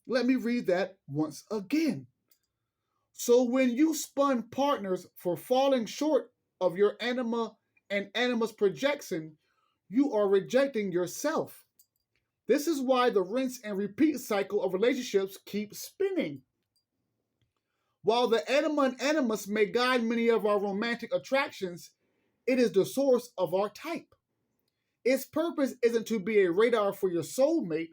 let me read that once again. So when you spun partners for falling short of your anima and animus projection, you are rejecting yourself. This is why the rinse and repeat cycle of relationships keep spinning. While the anima and animus may guide many of our romantic attractions, it is the source of our type. Its purpose isn't to be a radar for your soulmate.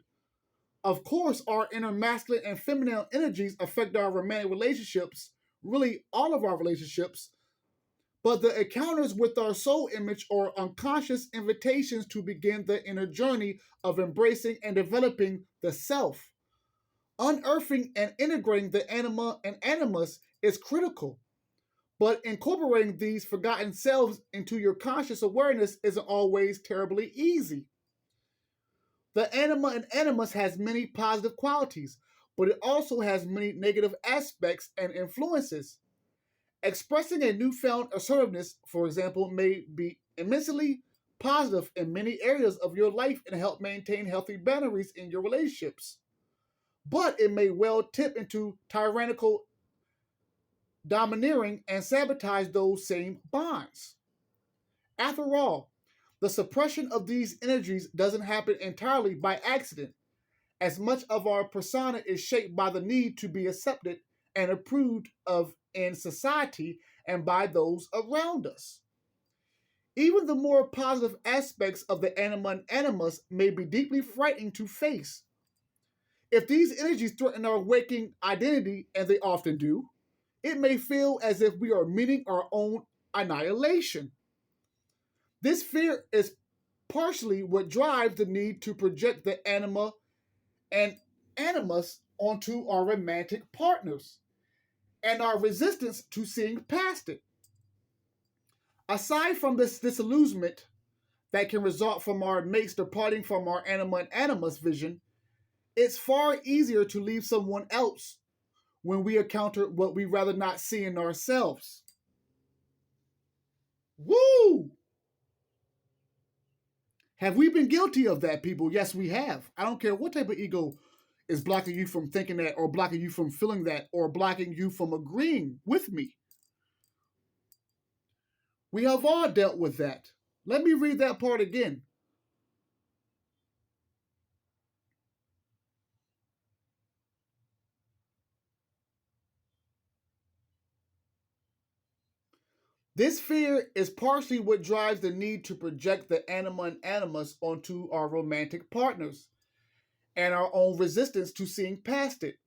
Of course, our inner masculine and feminine energies affect our romantic relationships, really all of our relationships, but the encounters with our soul image are unconscious invitations to begin the inner journey of embracing and developing the self. Unearthing and integrating the anima and animus is critical, but incorporating these forgotten selves into your conscious awareness isn't always terribly easy. The anima and animus has many positive qualities, but it also has many negative aspects and influences. Expressing a newfound assertiveness, for example, may be immensely positive in many areas of your life and help maintain healthy boundaries in your relationships. But it may well tip into tyrannical domineering and sabotage those same bonds. After all, the suppression of these energies doesn't happen entirely by accident, as much of our persona is shaped by the need to be accepted and approved of in society and by those around us. Even the more positive aspects of the anima and animus may be deeply frightening to face. If these energies threaten our waking identity, and they often do, it may feel as if we are meeting our own annihilation. This fear is partially what drives the need to project the anima and animus onto our romantic partners, and our resistance to seeing past it. Aside from this disillusionment that can result from our mates departing from our anima and animus vision, it's far easier to leave someone else when we encounter what we rather not see in ourselves. Woo! Have we been guilty of that, people? Yes, we have. I don't care what type of ego is blocking you from thinking that, or blocking you from feeling that, or blocking you from agreeing with me. We have all dealt with that. Let me read that part again. This fear is partially what drives the need to project the anima and animus onto our romantic partners and our own resistance to seeing past it.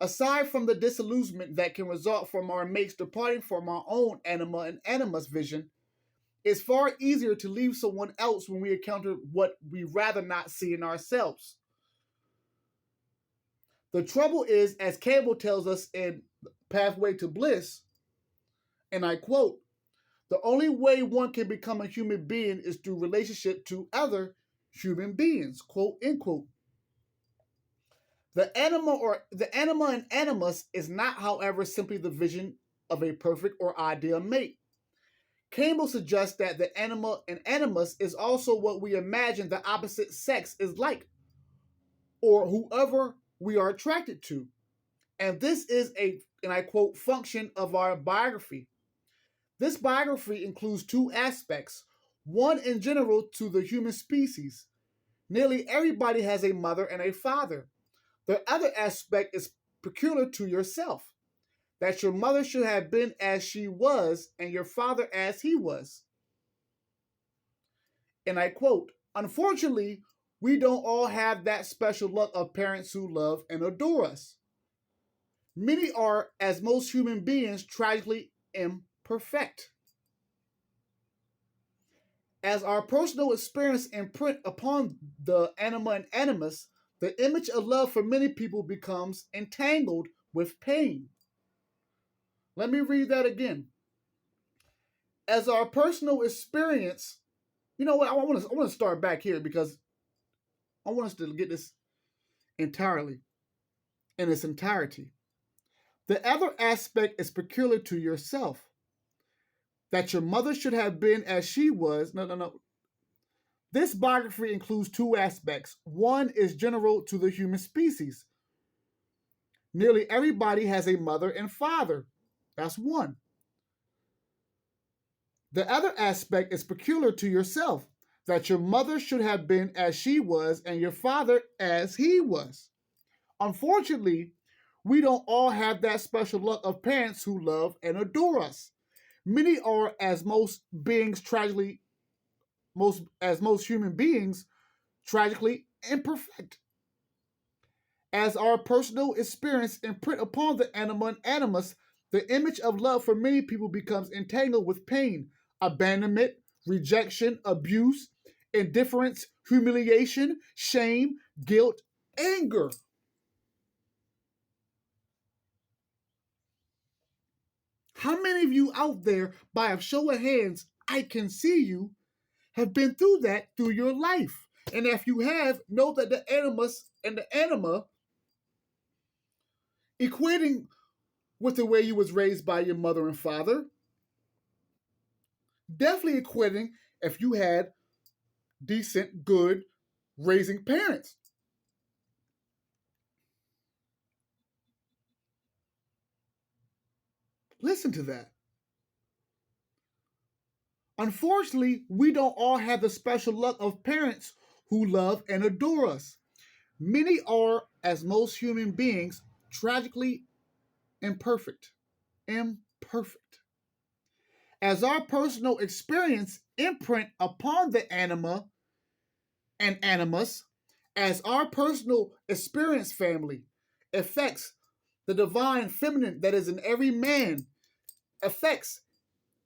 Aside from the disillusionment that can result from our mates departing from our own anima and animus vision, it's far easier to leave someone else when we encounter what we rather not see in ourselves. The trouble is, as Campbell tells us in Pathway to Bliss, and I quote, the only way one can become a human being is through relationship to other human beings, quote, end quote. The anima and animus is not, however, simply the vision of a perfect or ideal mate. Campbell suggests that the anima and animus is also what we imagine the opposite sex is like, or whoever we are attracted to. And this is a, and I quote, function of our biography. This biography includes two aspects. One in general to the human species. Nearly everybody has a mother and a father. The other aspect is peculiar to yourself, that your mother should have been as she was and your father as he was. And I quote, unfortunately, we don't all have that special luck of parents who love and adore us. Many are, as most human beings, tragically imperfect. As our personal experience imprint upon the anima and animus, the image of love for many people becomes entangled with pain. Let me read that again. As our personal experience, you know what, I want to start back here because I want us to get this entirely, in its entirety. The other aspect is peculiar to yourself. That your mother should have been as she was. No. This biography includes two aspects. One is general to the human species. Nearly everybody has a mother and father. That's one. The other aspect is peculiar to yourself, that your mother should have been as she was and your father as he was. Unfortunately, we don't all have that special luck of parents who love and adore us. Many are, as most human beings, tragically imperfect. As our personal experience imprint upon the anima and animus, the image of love for many people becomes entangled with pain, abandonment, rejection, abuse, indifference, humiliation, shame, guilt, anger. How many of you out there, by a show of hands, I can see you, have been through that through your life? And if you have, know that the animus and the anima, equating with the way you was raised by your mother and father, definitely equating if you had decent, good raising parents. Listen to that. Unfortunately, we don't all have the special luck of parents who love and adore us. Many are, as most human beings, tragically imperfect. Imperfect. As our personal experience imprint upon the anima and animus, as our personal experience, family, affects the divine feminine that is in every man, affects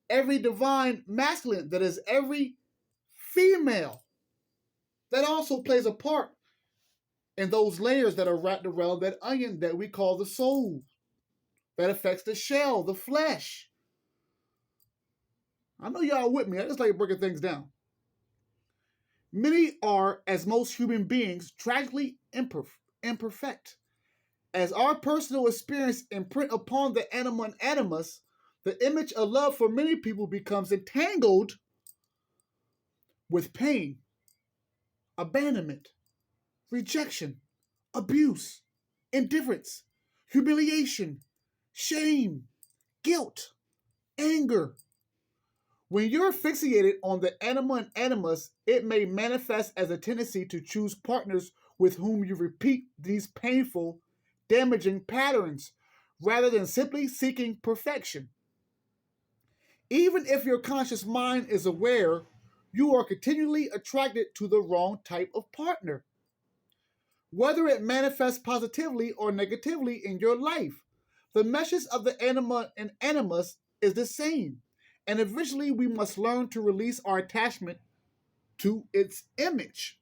every divine masculine that is every female, that also plays a part in those layers that are wrapped around that onion that we call the soul, that affects the shell, the flesh. I know y'all with me. I just like breaking things down. Many are, as most human beings, tragically imperfect. As our personal experience imprint upon the anima and animus, the image of love for many people becomes entangled with pain, abandonment, rejection, abuse, indifference, humiliation, shame, guilt, anger. When you're fixated on the anima and animus, it may manifest as a tendency to choose partners with whom you repeat these painful, damaging patterns rather than simply seeking perfection. Even if your conscious mind is aware, you are continually attracted to the wrong type of partner. Whether it manifests positively or negatively in your life, the message of the Anima and Animus is the same, and eventually we must learn to release our attachment to its image.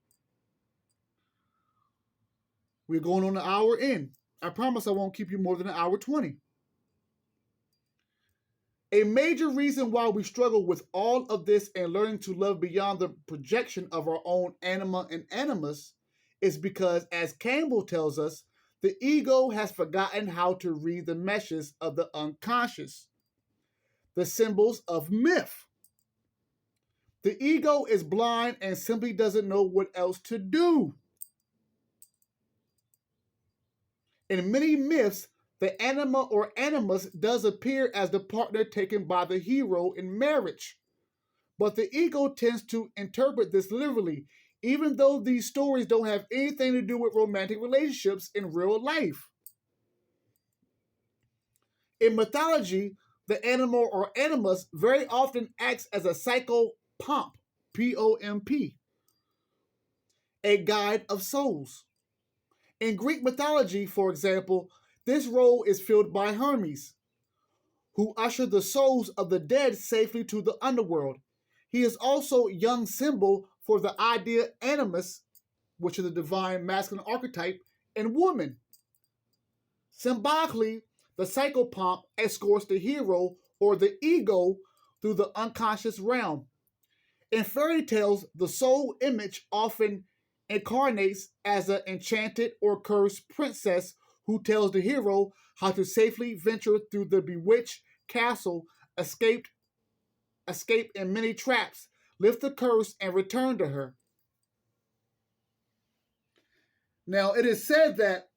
We're going on an hour in. I promise I won't keep you more than an hour 20. A major reason why we struggle with all of this and learning to love beyond the projection of our own anima and animus is because, as Campbell tells us, the ego has forgotten how to read the meshes of the unconscious, the symbols of myth. The ego is blind and simply doesn't know what else to do. In many myths, the anima or animus does appear as the partner taken by the hero in marriage. But the ego tends to interpret this literally, even though these stories don't have anything to do with romantic relationships in real life. In mythology, the animal or animus very often acts as a psychopomp, P-O-M-P, a guide of souls. In Greek mythology, for example, this role is filled by Hermes, who ushered the souls of the dead safely to the underworld. He is also young symbol for the idea animus, which is the divine masculine archetype, in woman. Symbolically, the psychopomp escorts the hero or the ego through the unconscious realm. In fairy tales, the soul image often incarnates as an enchanted or cursed princess who tells the hero how to safely venture through the bewitched castle, escape in many traps, lift the curse, and return to her. Now, it is said that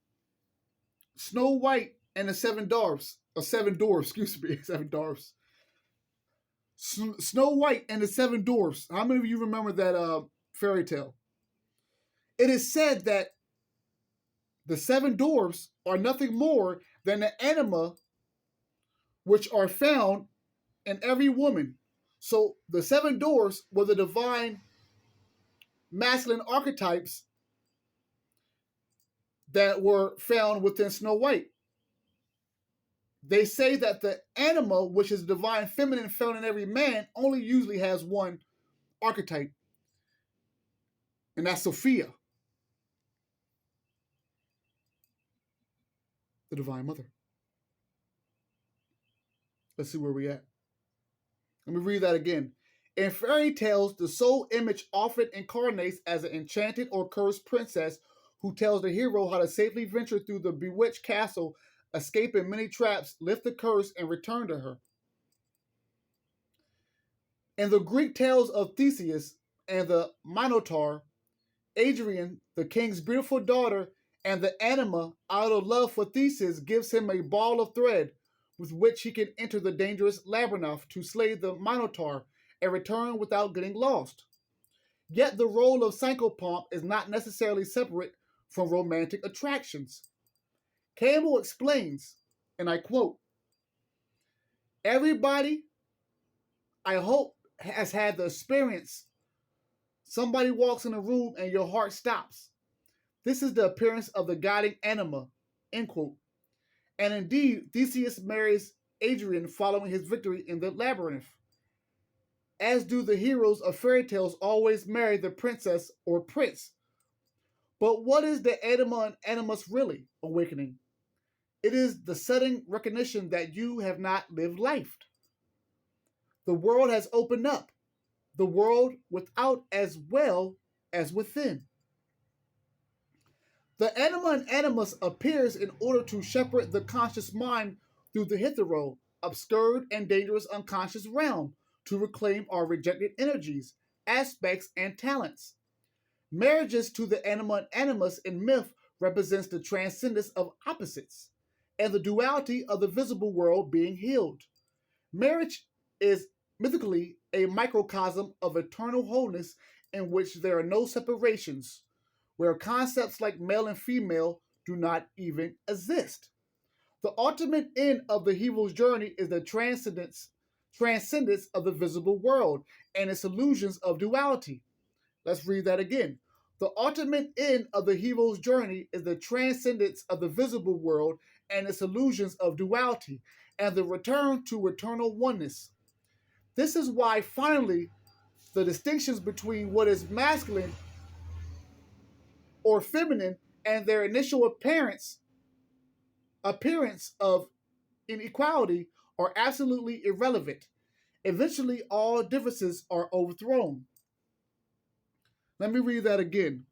Snow White and the Seven Dwarfs, or Seven Dwarfs, excuse me, Seven Dwarfs. Snow White and the Seven Dwarfs. How many of you remember that fairy tale? It is said that the seven dwarfs are nothing more than the anima which are found in every woman. So the seven dwarfs were the divine masculine archetypes that were found within Snow White. They say that the anima, which is divine feminine found in every man, only usually has one archetype, and that's Sophia, the Divine Mother. Let's see where we're at. Let me read that again. In fairy tales, the soul image often incarnates as an enchanted or cursed princess who tells the hero how to safely venture through the bewitched castle, escape in many traps, lift the curse, and return to her. In the Greek tales of Theseus and the Minotaur, Adrian, the king's beautiful daughter, and the anima, out of love for Theseus, gives him a ball of thread with which he can enter the dangerous labyrinth to slay the Minotaur and return without getting lost. Yet the role of psychopomp is not necessarily separate from romantic attractions. Campbell explains, and I quote, "Everybody, I hope, has had the experience. Somebody walks in a room and your heart stops. This is the appearance of the guiding anima," end quote. And indeed, Theseus marries Adrian following his victory in the labyrinth. As do the heroes of fairy tales always marry the princess or prince. But what is the anima and animus really awakening? It is the sudden recognition that you have not lived life. The world has opened up, the world without as well as within. The anima and animus appears in order to shepherd the conscious mind through the hetero, obscured and dangerous unconscious realm to reclaim our rejected energies, aspects, and talents. Marriages to the anima and animus in myth represents the transcendence of opposites and the duality of the visible world being healed. Marriage is mythically a microcosm of eternal wholeness in which there are no separations, where concepts like male and female do not even exist. The ultimate end of the hero's journey is the transcendence transcendence of the visible world and its illusions of duality. Let's read that again. The ultimate end of the hero's journey is the transcendence of the visible world and its illusions of duality, and the return to eternal oneness. This is why, finally, the distinctions between what is masculine or feminine and their initial appearance of inequality are absolutely irrelevant. Eventually, all differences are overthrown. Let me read that again.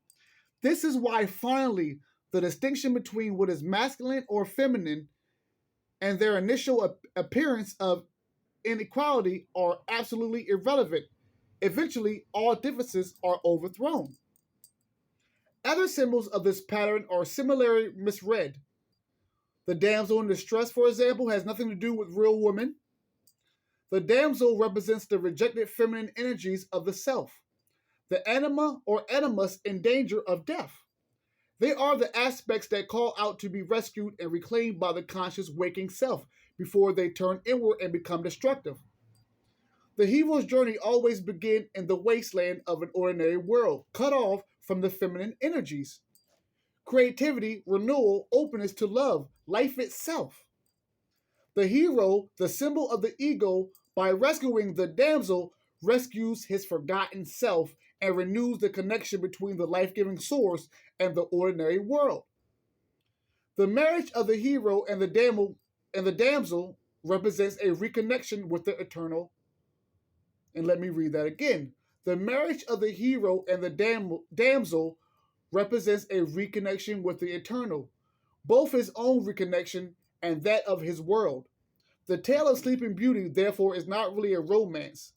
This is why, finally, the distinction between what is masculine or feminine and their initial appearance of inequality are absolutely irrelevant. Eventually, all differences are overthrown. Other symbols of this pattern are similarly misread. The damsel in distress, for example, has nothing to do with real women. The damsel represents the rejected feminine energies of the self, the anima or animus in danger of death. They are the aspects that call out to be rescued and reclaimed by the conscious waking self before they turn inward and become destructive. The hero's journey always begins in the wasteland of an ordinary world, cut off from the feminine energies. Creativity, renewal, openness to love, life itself. The hero, the symbol of the ego, by rescuing the damsel, rescues his forgotten self and renews the connection between the life-giving source and the ordinary world. The marriage of the hero and the damsel represents a reconnection with the eternal. And let me read that again. The marriage of the hero and the damsel represents a reconnection with the eternal, both his own reconnection and that of his world. The tale of Sleeping Beauty, therefore, is not really a romance.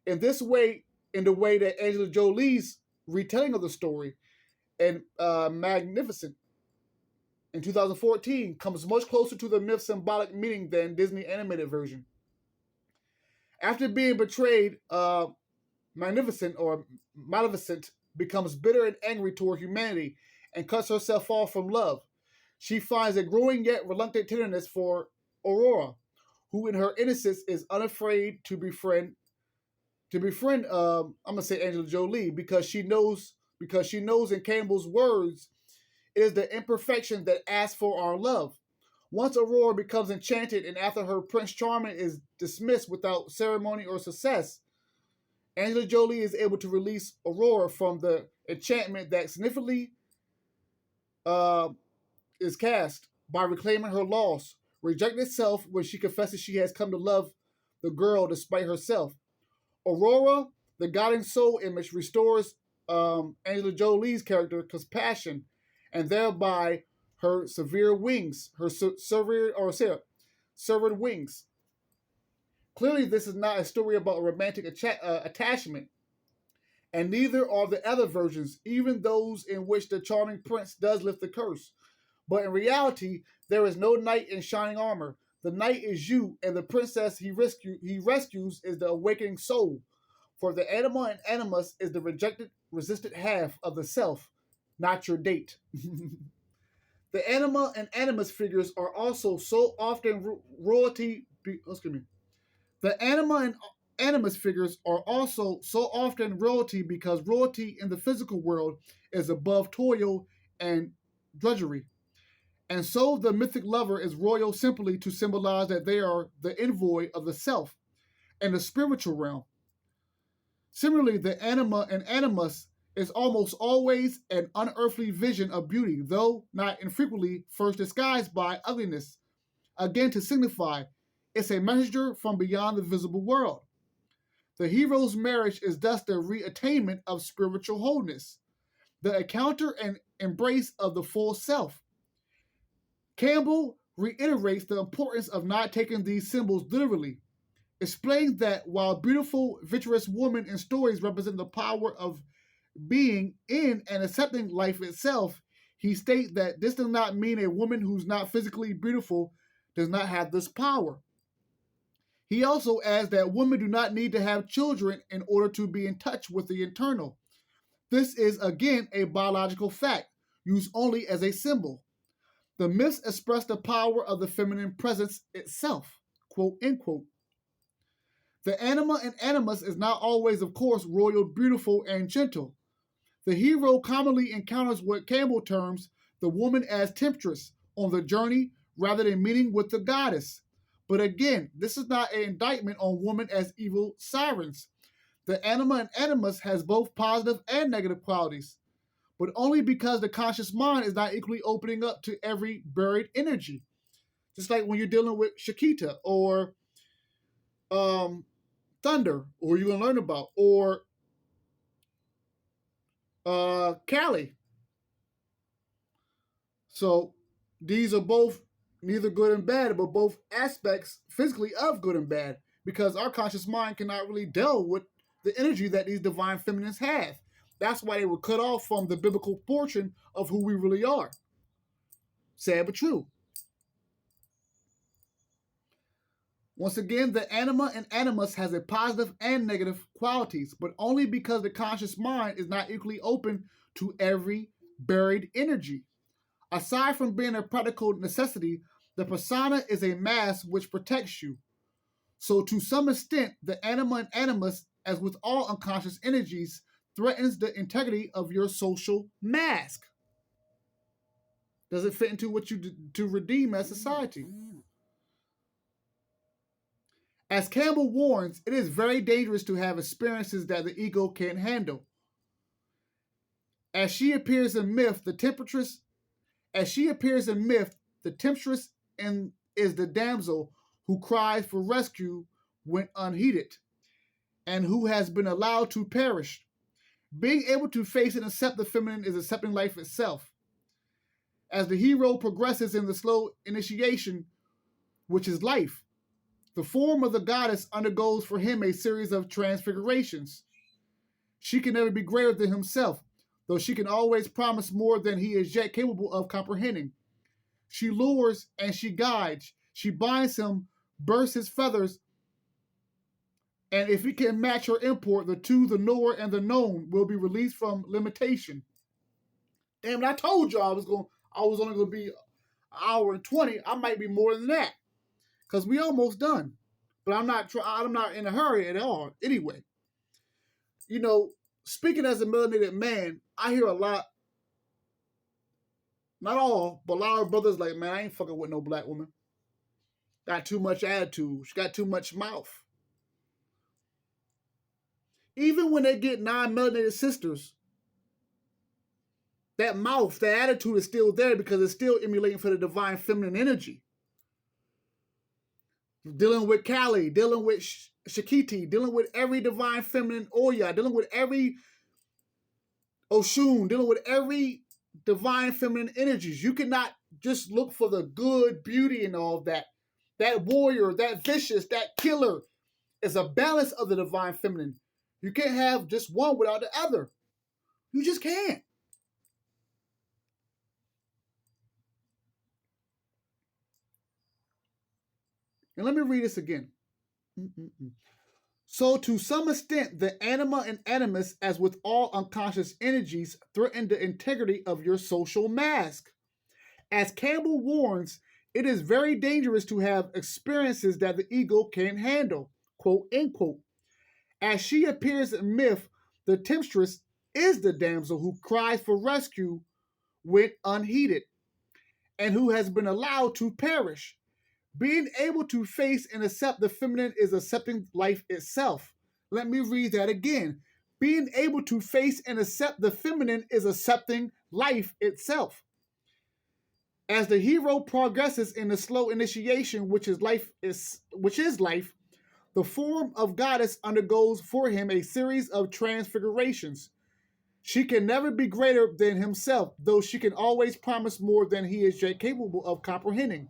In this way, in the way that Angela Jolie's retelling of the story and Magnificent in 2014 comes much closer to the myth's symbolic meaning than Disney animated version. After being betrayed, Magnificent or Maleficent becomes bitter and angry toward humanity and cuts herself off from love. She finds a growing yet reluctant tenderness for Aurora, who in her innocence is unafraid to befriend I'm gonna say Angela Jolie because she knows in Campbell's words, it is the imperfection that asks for our love. Once Aurora becomes enchanted and after her Prince Charming is dismissed without ceremony or success, Angela Jolie is able to release Aurora from the enchantment that significantly is cast by reclaiming her loss, rejected self when she confesses she has come to love the girl despite herself. Aurora, the guiding soul image, restores Angela Jolie's character compassion and thereby her severed wings. Clearly, this is not a story about a romantic attachment, and neither are the other versions, even those in which the charming prince does lift the curse. But in reality, there is no knight in shining armor. The knight is you, and the princess he rescues is the awakening soul. For the anima and animus is the resisted half of the self, not your date. The anima and animus figures are also so often The anima and animus figures are also so often royalty because royalty in the physical world is above toil and drudgery. And so the mythic lover is royal simply to symbolize that they are the envoy of the self and the spiritual realm. Similarly, the anima and animus is almost always an unearthly vision of beauty, though not infrequently first disguised by ugliness, again to signify it's a messenger from beyond the visible world. The hero's marriage is thus the reattainment of spiritual wholeness, the encounter and embrace of the full self. Campbell reiterates the importance of not taking these symbols literally, explains that while beautiful, virtuous women in stories represent the power of being in and accepting life itself, he states that this does not mean a woman who's not physically beautiful does not have this power. He also adds that women do not need to have children in order to be in touch with the internal. This is again a biological fact, used only as a symbol. The myths express the power of the feminine presence itself, quote, end quote. The Anima and Animus is not always, of course, royal, beautiful, and gentle. The hero commonly encounters what Campbell terms the woman as temptress on the journey rather than meeting with the goddess. But again, this is not an indictment on women as evil sirens. The Anima and Animus has both positive and negative qualities, but only because the conscious mind is not equally opening up to every buried energy. Just like when you're dealing with Shakita or Thunder, or you're going to learn about, or Callie. So these are both neither good and bad, but both aspects physically of good and bad, because our conscious mind cannot really deal with the energy that these divine feminines have. That's why they were cut off from the biblical portion of who we really are. Sad but true. Once again, the Anima and Animus has a positive and negative qualities, but only because the conscious mind is not equally open to every buried energy. Aside from being a practical necessity, the persona is a mask which protects you. So to some extent, the Anima and Animus, as with all unconscious energies, threatens the integrity of your social mask. Does it fit into what you do to redeem as society? As Campbell warns, it is very dangerous to have experiences that the ego can't handle. As she appears in myth, the temptress is the damsel who cries for rescue when unheeded, and who has been allowed to perish. Being able to face and accept the feminine is accepting life itself. As the hero progresses in the slow initiation, which is life, the form of the goddess undergoes for him a series of transfigurations. She can never be greater than himself, though she can always promise more than he is yet capable of comprehending. She lures and she guides. She binds him, bursts his feathers, and if he can match her import, the two, the knower and the known, will be released from limitation. Damn it, I told you I was only going to be an hour and 20. I might be more than that, because we almost done. But I'm not in a hurry at all. Anyway, speaking as a melanated man, I hear a lot, not all, but a lot of brothers like, man, I ain't fucking with no black woman. Got too much attitude. She got too much mouth. Even when they get non-melanated sisters, that mouth, that attitude is still there because it's still emulating for the divine feminine energy. Dealing with Kali, dealing with Shakiti, dealing with every divine feminine Oya, dealing with every Oshun, dealing with every divine feminine energies. You cannot just look for the good, beauty, and all of that. That warrior, that vicious, that killer is a balance of the divine feminine. You can't have just one without the other. You just can't. And let me read this again. So to some extent, the Anima and Animus, as with all unconscious energies, threaten the integrity of your social mask. As Campbell warns, it is very dangerous to have experiences that the ego can't handle, quote, end quote. As she appears in myth, the temptress is the damsel who cries for rescue when unheeded, and who has been allowed to perish. Being able to face and accept the feminine is accepting life itself. Let me read that again. Being able to face and accept the feminine is accepting life itself. As the hero progresses in the slow initiation, which is life, the form of goddess undergoes for him a series of transfigurations. She can never be greater than himself, though she can always promise more than he is yet capable of comprehending.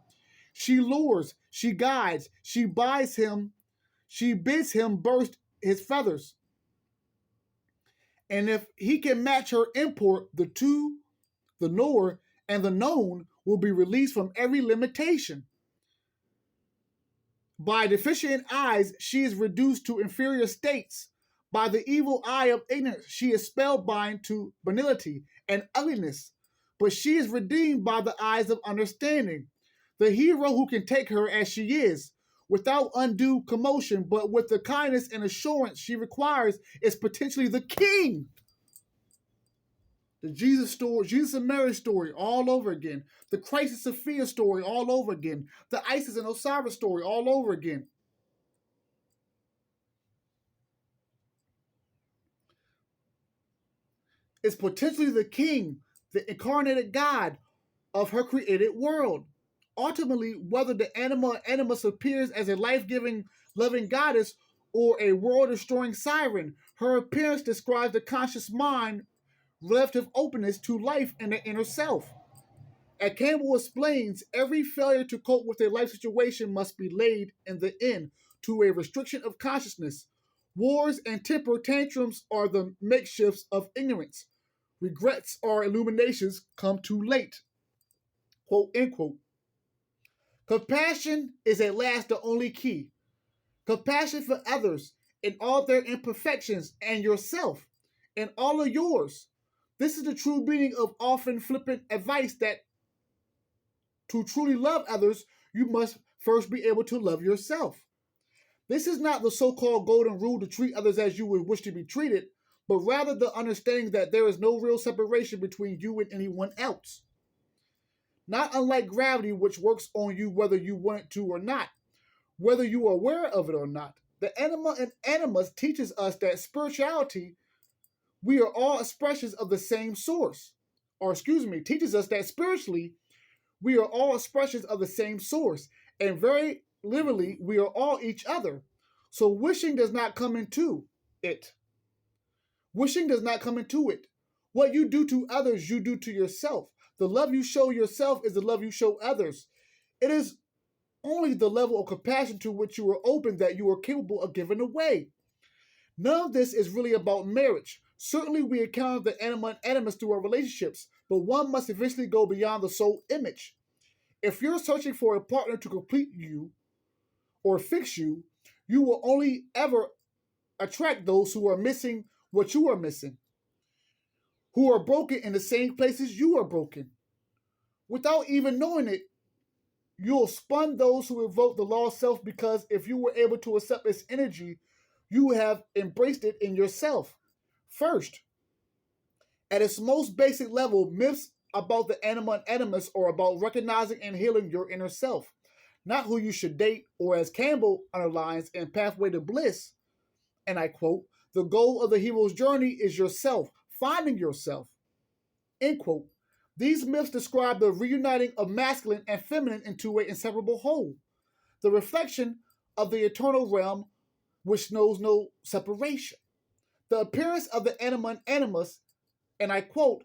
She lures, she guides, she bids him burst his feathers. And if he can match her import, the two, the knower and the known, will be released from every limitation. By deficient eyes, she is reduced to inferior states. By the evil eye of ignorance, she is spellbound to banality and ugliness. But she is redeemed by the eyes of understanding. The hero who can take her as she is, without undue commotion, but with the kindness and assurance she requires, is potentially the king. The Jesus story, Jesus and Mary story all over again. The Christ and Sophia story all over again. The Isis and Osiris story all over again. Is potentially the king, the incarnated God of her created world. Ultimately, whether the Anima and Animus appears as a life-giving, loving goddess or a world-destroying siren, her appearance describes the conscious mind relative openness to life and the inner self. As Campbell explains, every failure to cope with a life situation must be laid in the end to a restriction of consciousness. Wars and temper tantrums are the makeshifts of ignorance. Regrets or illuminations come too late. Quote, end quote. Compassion is at last the only key. Compassion for others in all their imperfections and yourself and all of yours. This is the true meaning of often flippant advice that to truly love others, you must first be able to love yourself. This is not the so-called golden rule to treat others as you would wish to be treated, but rather the understanding that there is no real separation between you and anyone else. Not unlike gravity, which works on you whether you want it to or not, whether you are aware of it or not. The Anima and Animus teaches us that spirituality, we are all expressions of the same source. Teaches us that spiritually, we are all expressions of the same source. And very literally, we are all each other. So wishing does not come into it. Wishing does not come into it. What you do to others, you do to yourself. The love you show yourself is the love you show others. It is only the level of compassion to which you are open that you are capable of giving away. None of this is really about marriage. Certainly we encounter the Anima and Animus through our relationships, but one must eventually go beyond the soul image. If you're searching for a partner to complete you or fix you, you will only ever attract those who are missing what you are missing, who are broken in the same places you are broken. Without even knowing it, you'll spurn those who evoke the lost self, because if you were able to accept its energy, you have embraced it in yourself. First, at its most basic level, myths about the Anima and Animus are about recognizing and healing your inner self, not who you should date, or as Campbell underlines in Pathway to Bliss, and I quote, the goal of the hero's journey is yourself, finding yourself, end quote. These myths describe the reuniting of masculine and feminine into an inseparable whole, the reflection of the eternal realm which knows no separation. The appearance of the Anima and Animus, and I quote,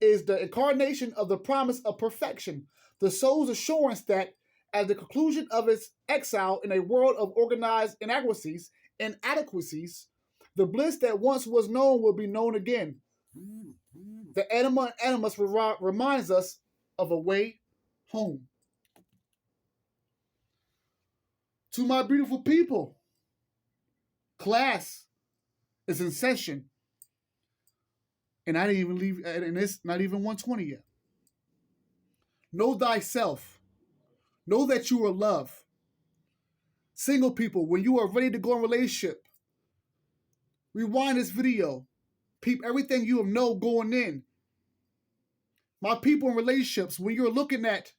is the incarnation of the promise of perfection, the soul's assurance that at the conclusion of its exile in a world of organized inadequacies, the bliss that once was known will be known again. The Anima and Animus reminds us of a way home. To my beautiful people, class is in session. And I didn't even leave, and it's not even 1:20 yet. Know thyself. Know that you are loved. Single people, when you are ready to go in a relationship, rewind this video. Peep everything you know going in. My people in relationships, when you're looking at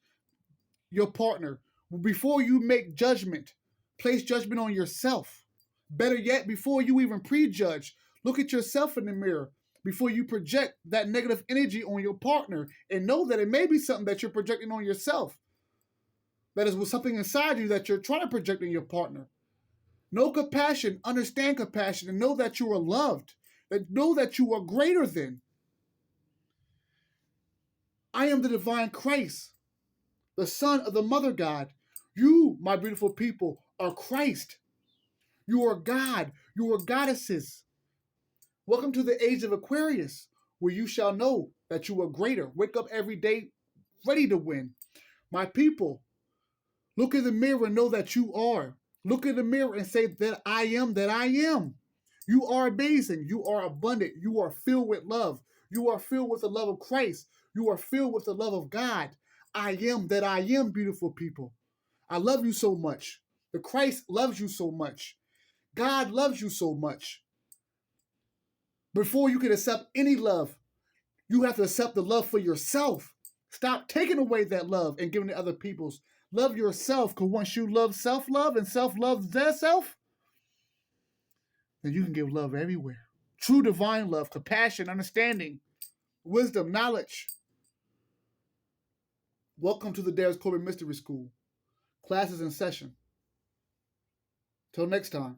your partner, before you make judgment, place judgment on yourself. Better yet, before you even prejudge, look at yourself in the mirror before you project that negative energy on your partner, and know that it may be something that you're projecting on yourself. That is something inside you that you're trying to project on your partner. Know compassion, understand compassion, and know that you are loved. Know that you are greater than. I am the divine Christ, the Son of the Mother God. You, my beautiful people, are Christ. You are God. You are goddesses. Welcome to the age of Aquarius, where you shall know that you are greater. Wake up every day ready to win. My people, look in the mirror and know that you are. Look in the mirror and say that I am that I am. You are amazing. You are abundant. You are filled with love. You are filled with the love of Christ. You are filled with the love of God. I am that I am, beautiful people. I love you so much. The Christ loves you so much. God loves you so much. Before you can accept any love, you have to accept the love for yourself. Stop taking away that love and giving it to other people's. Love yourself, because once you love self-love and self-love their self, then you can give love everywhere. True divine love, compassion, understanding, wisdom, knowledge. Welcome to the Darius Corbin Mystery School. Classes in session. Till next time,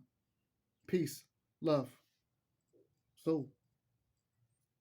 peace, love, soul.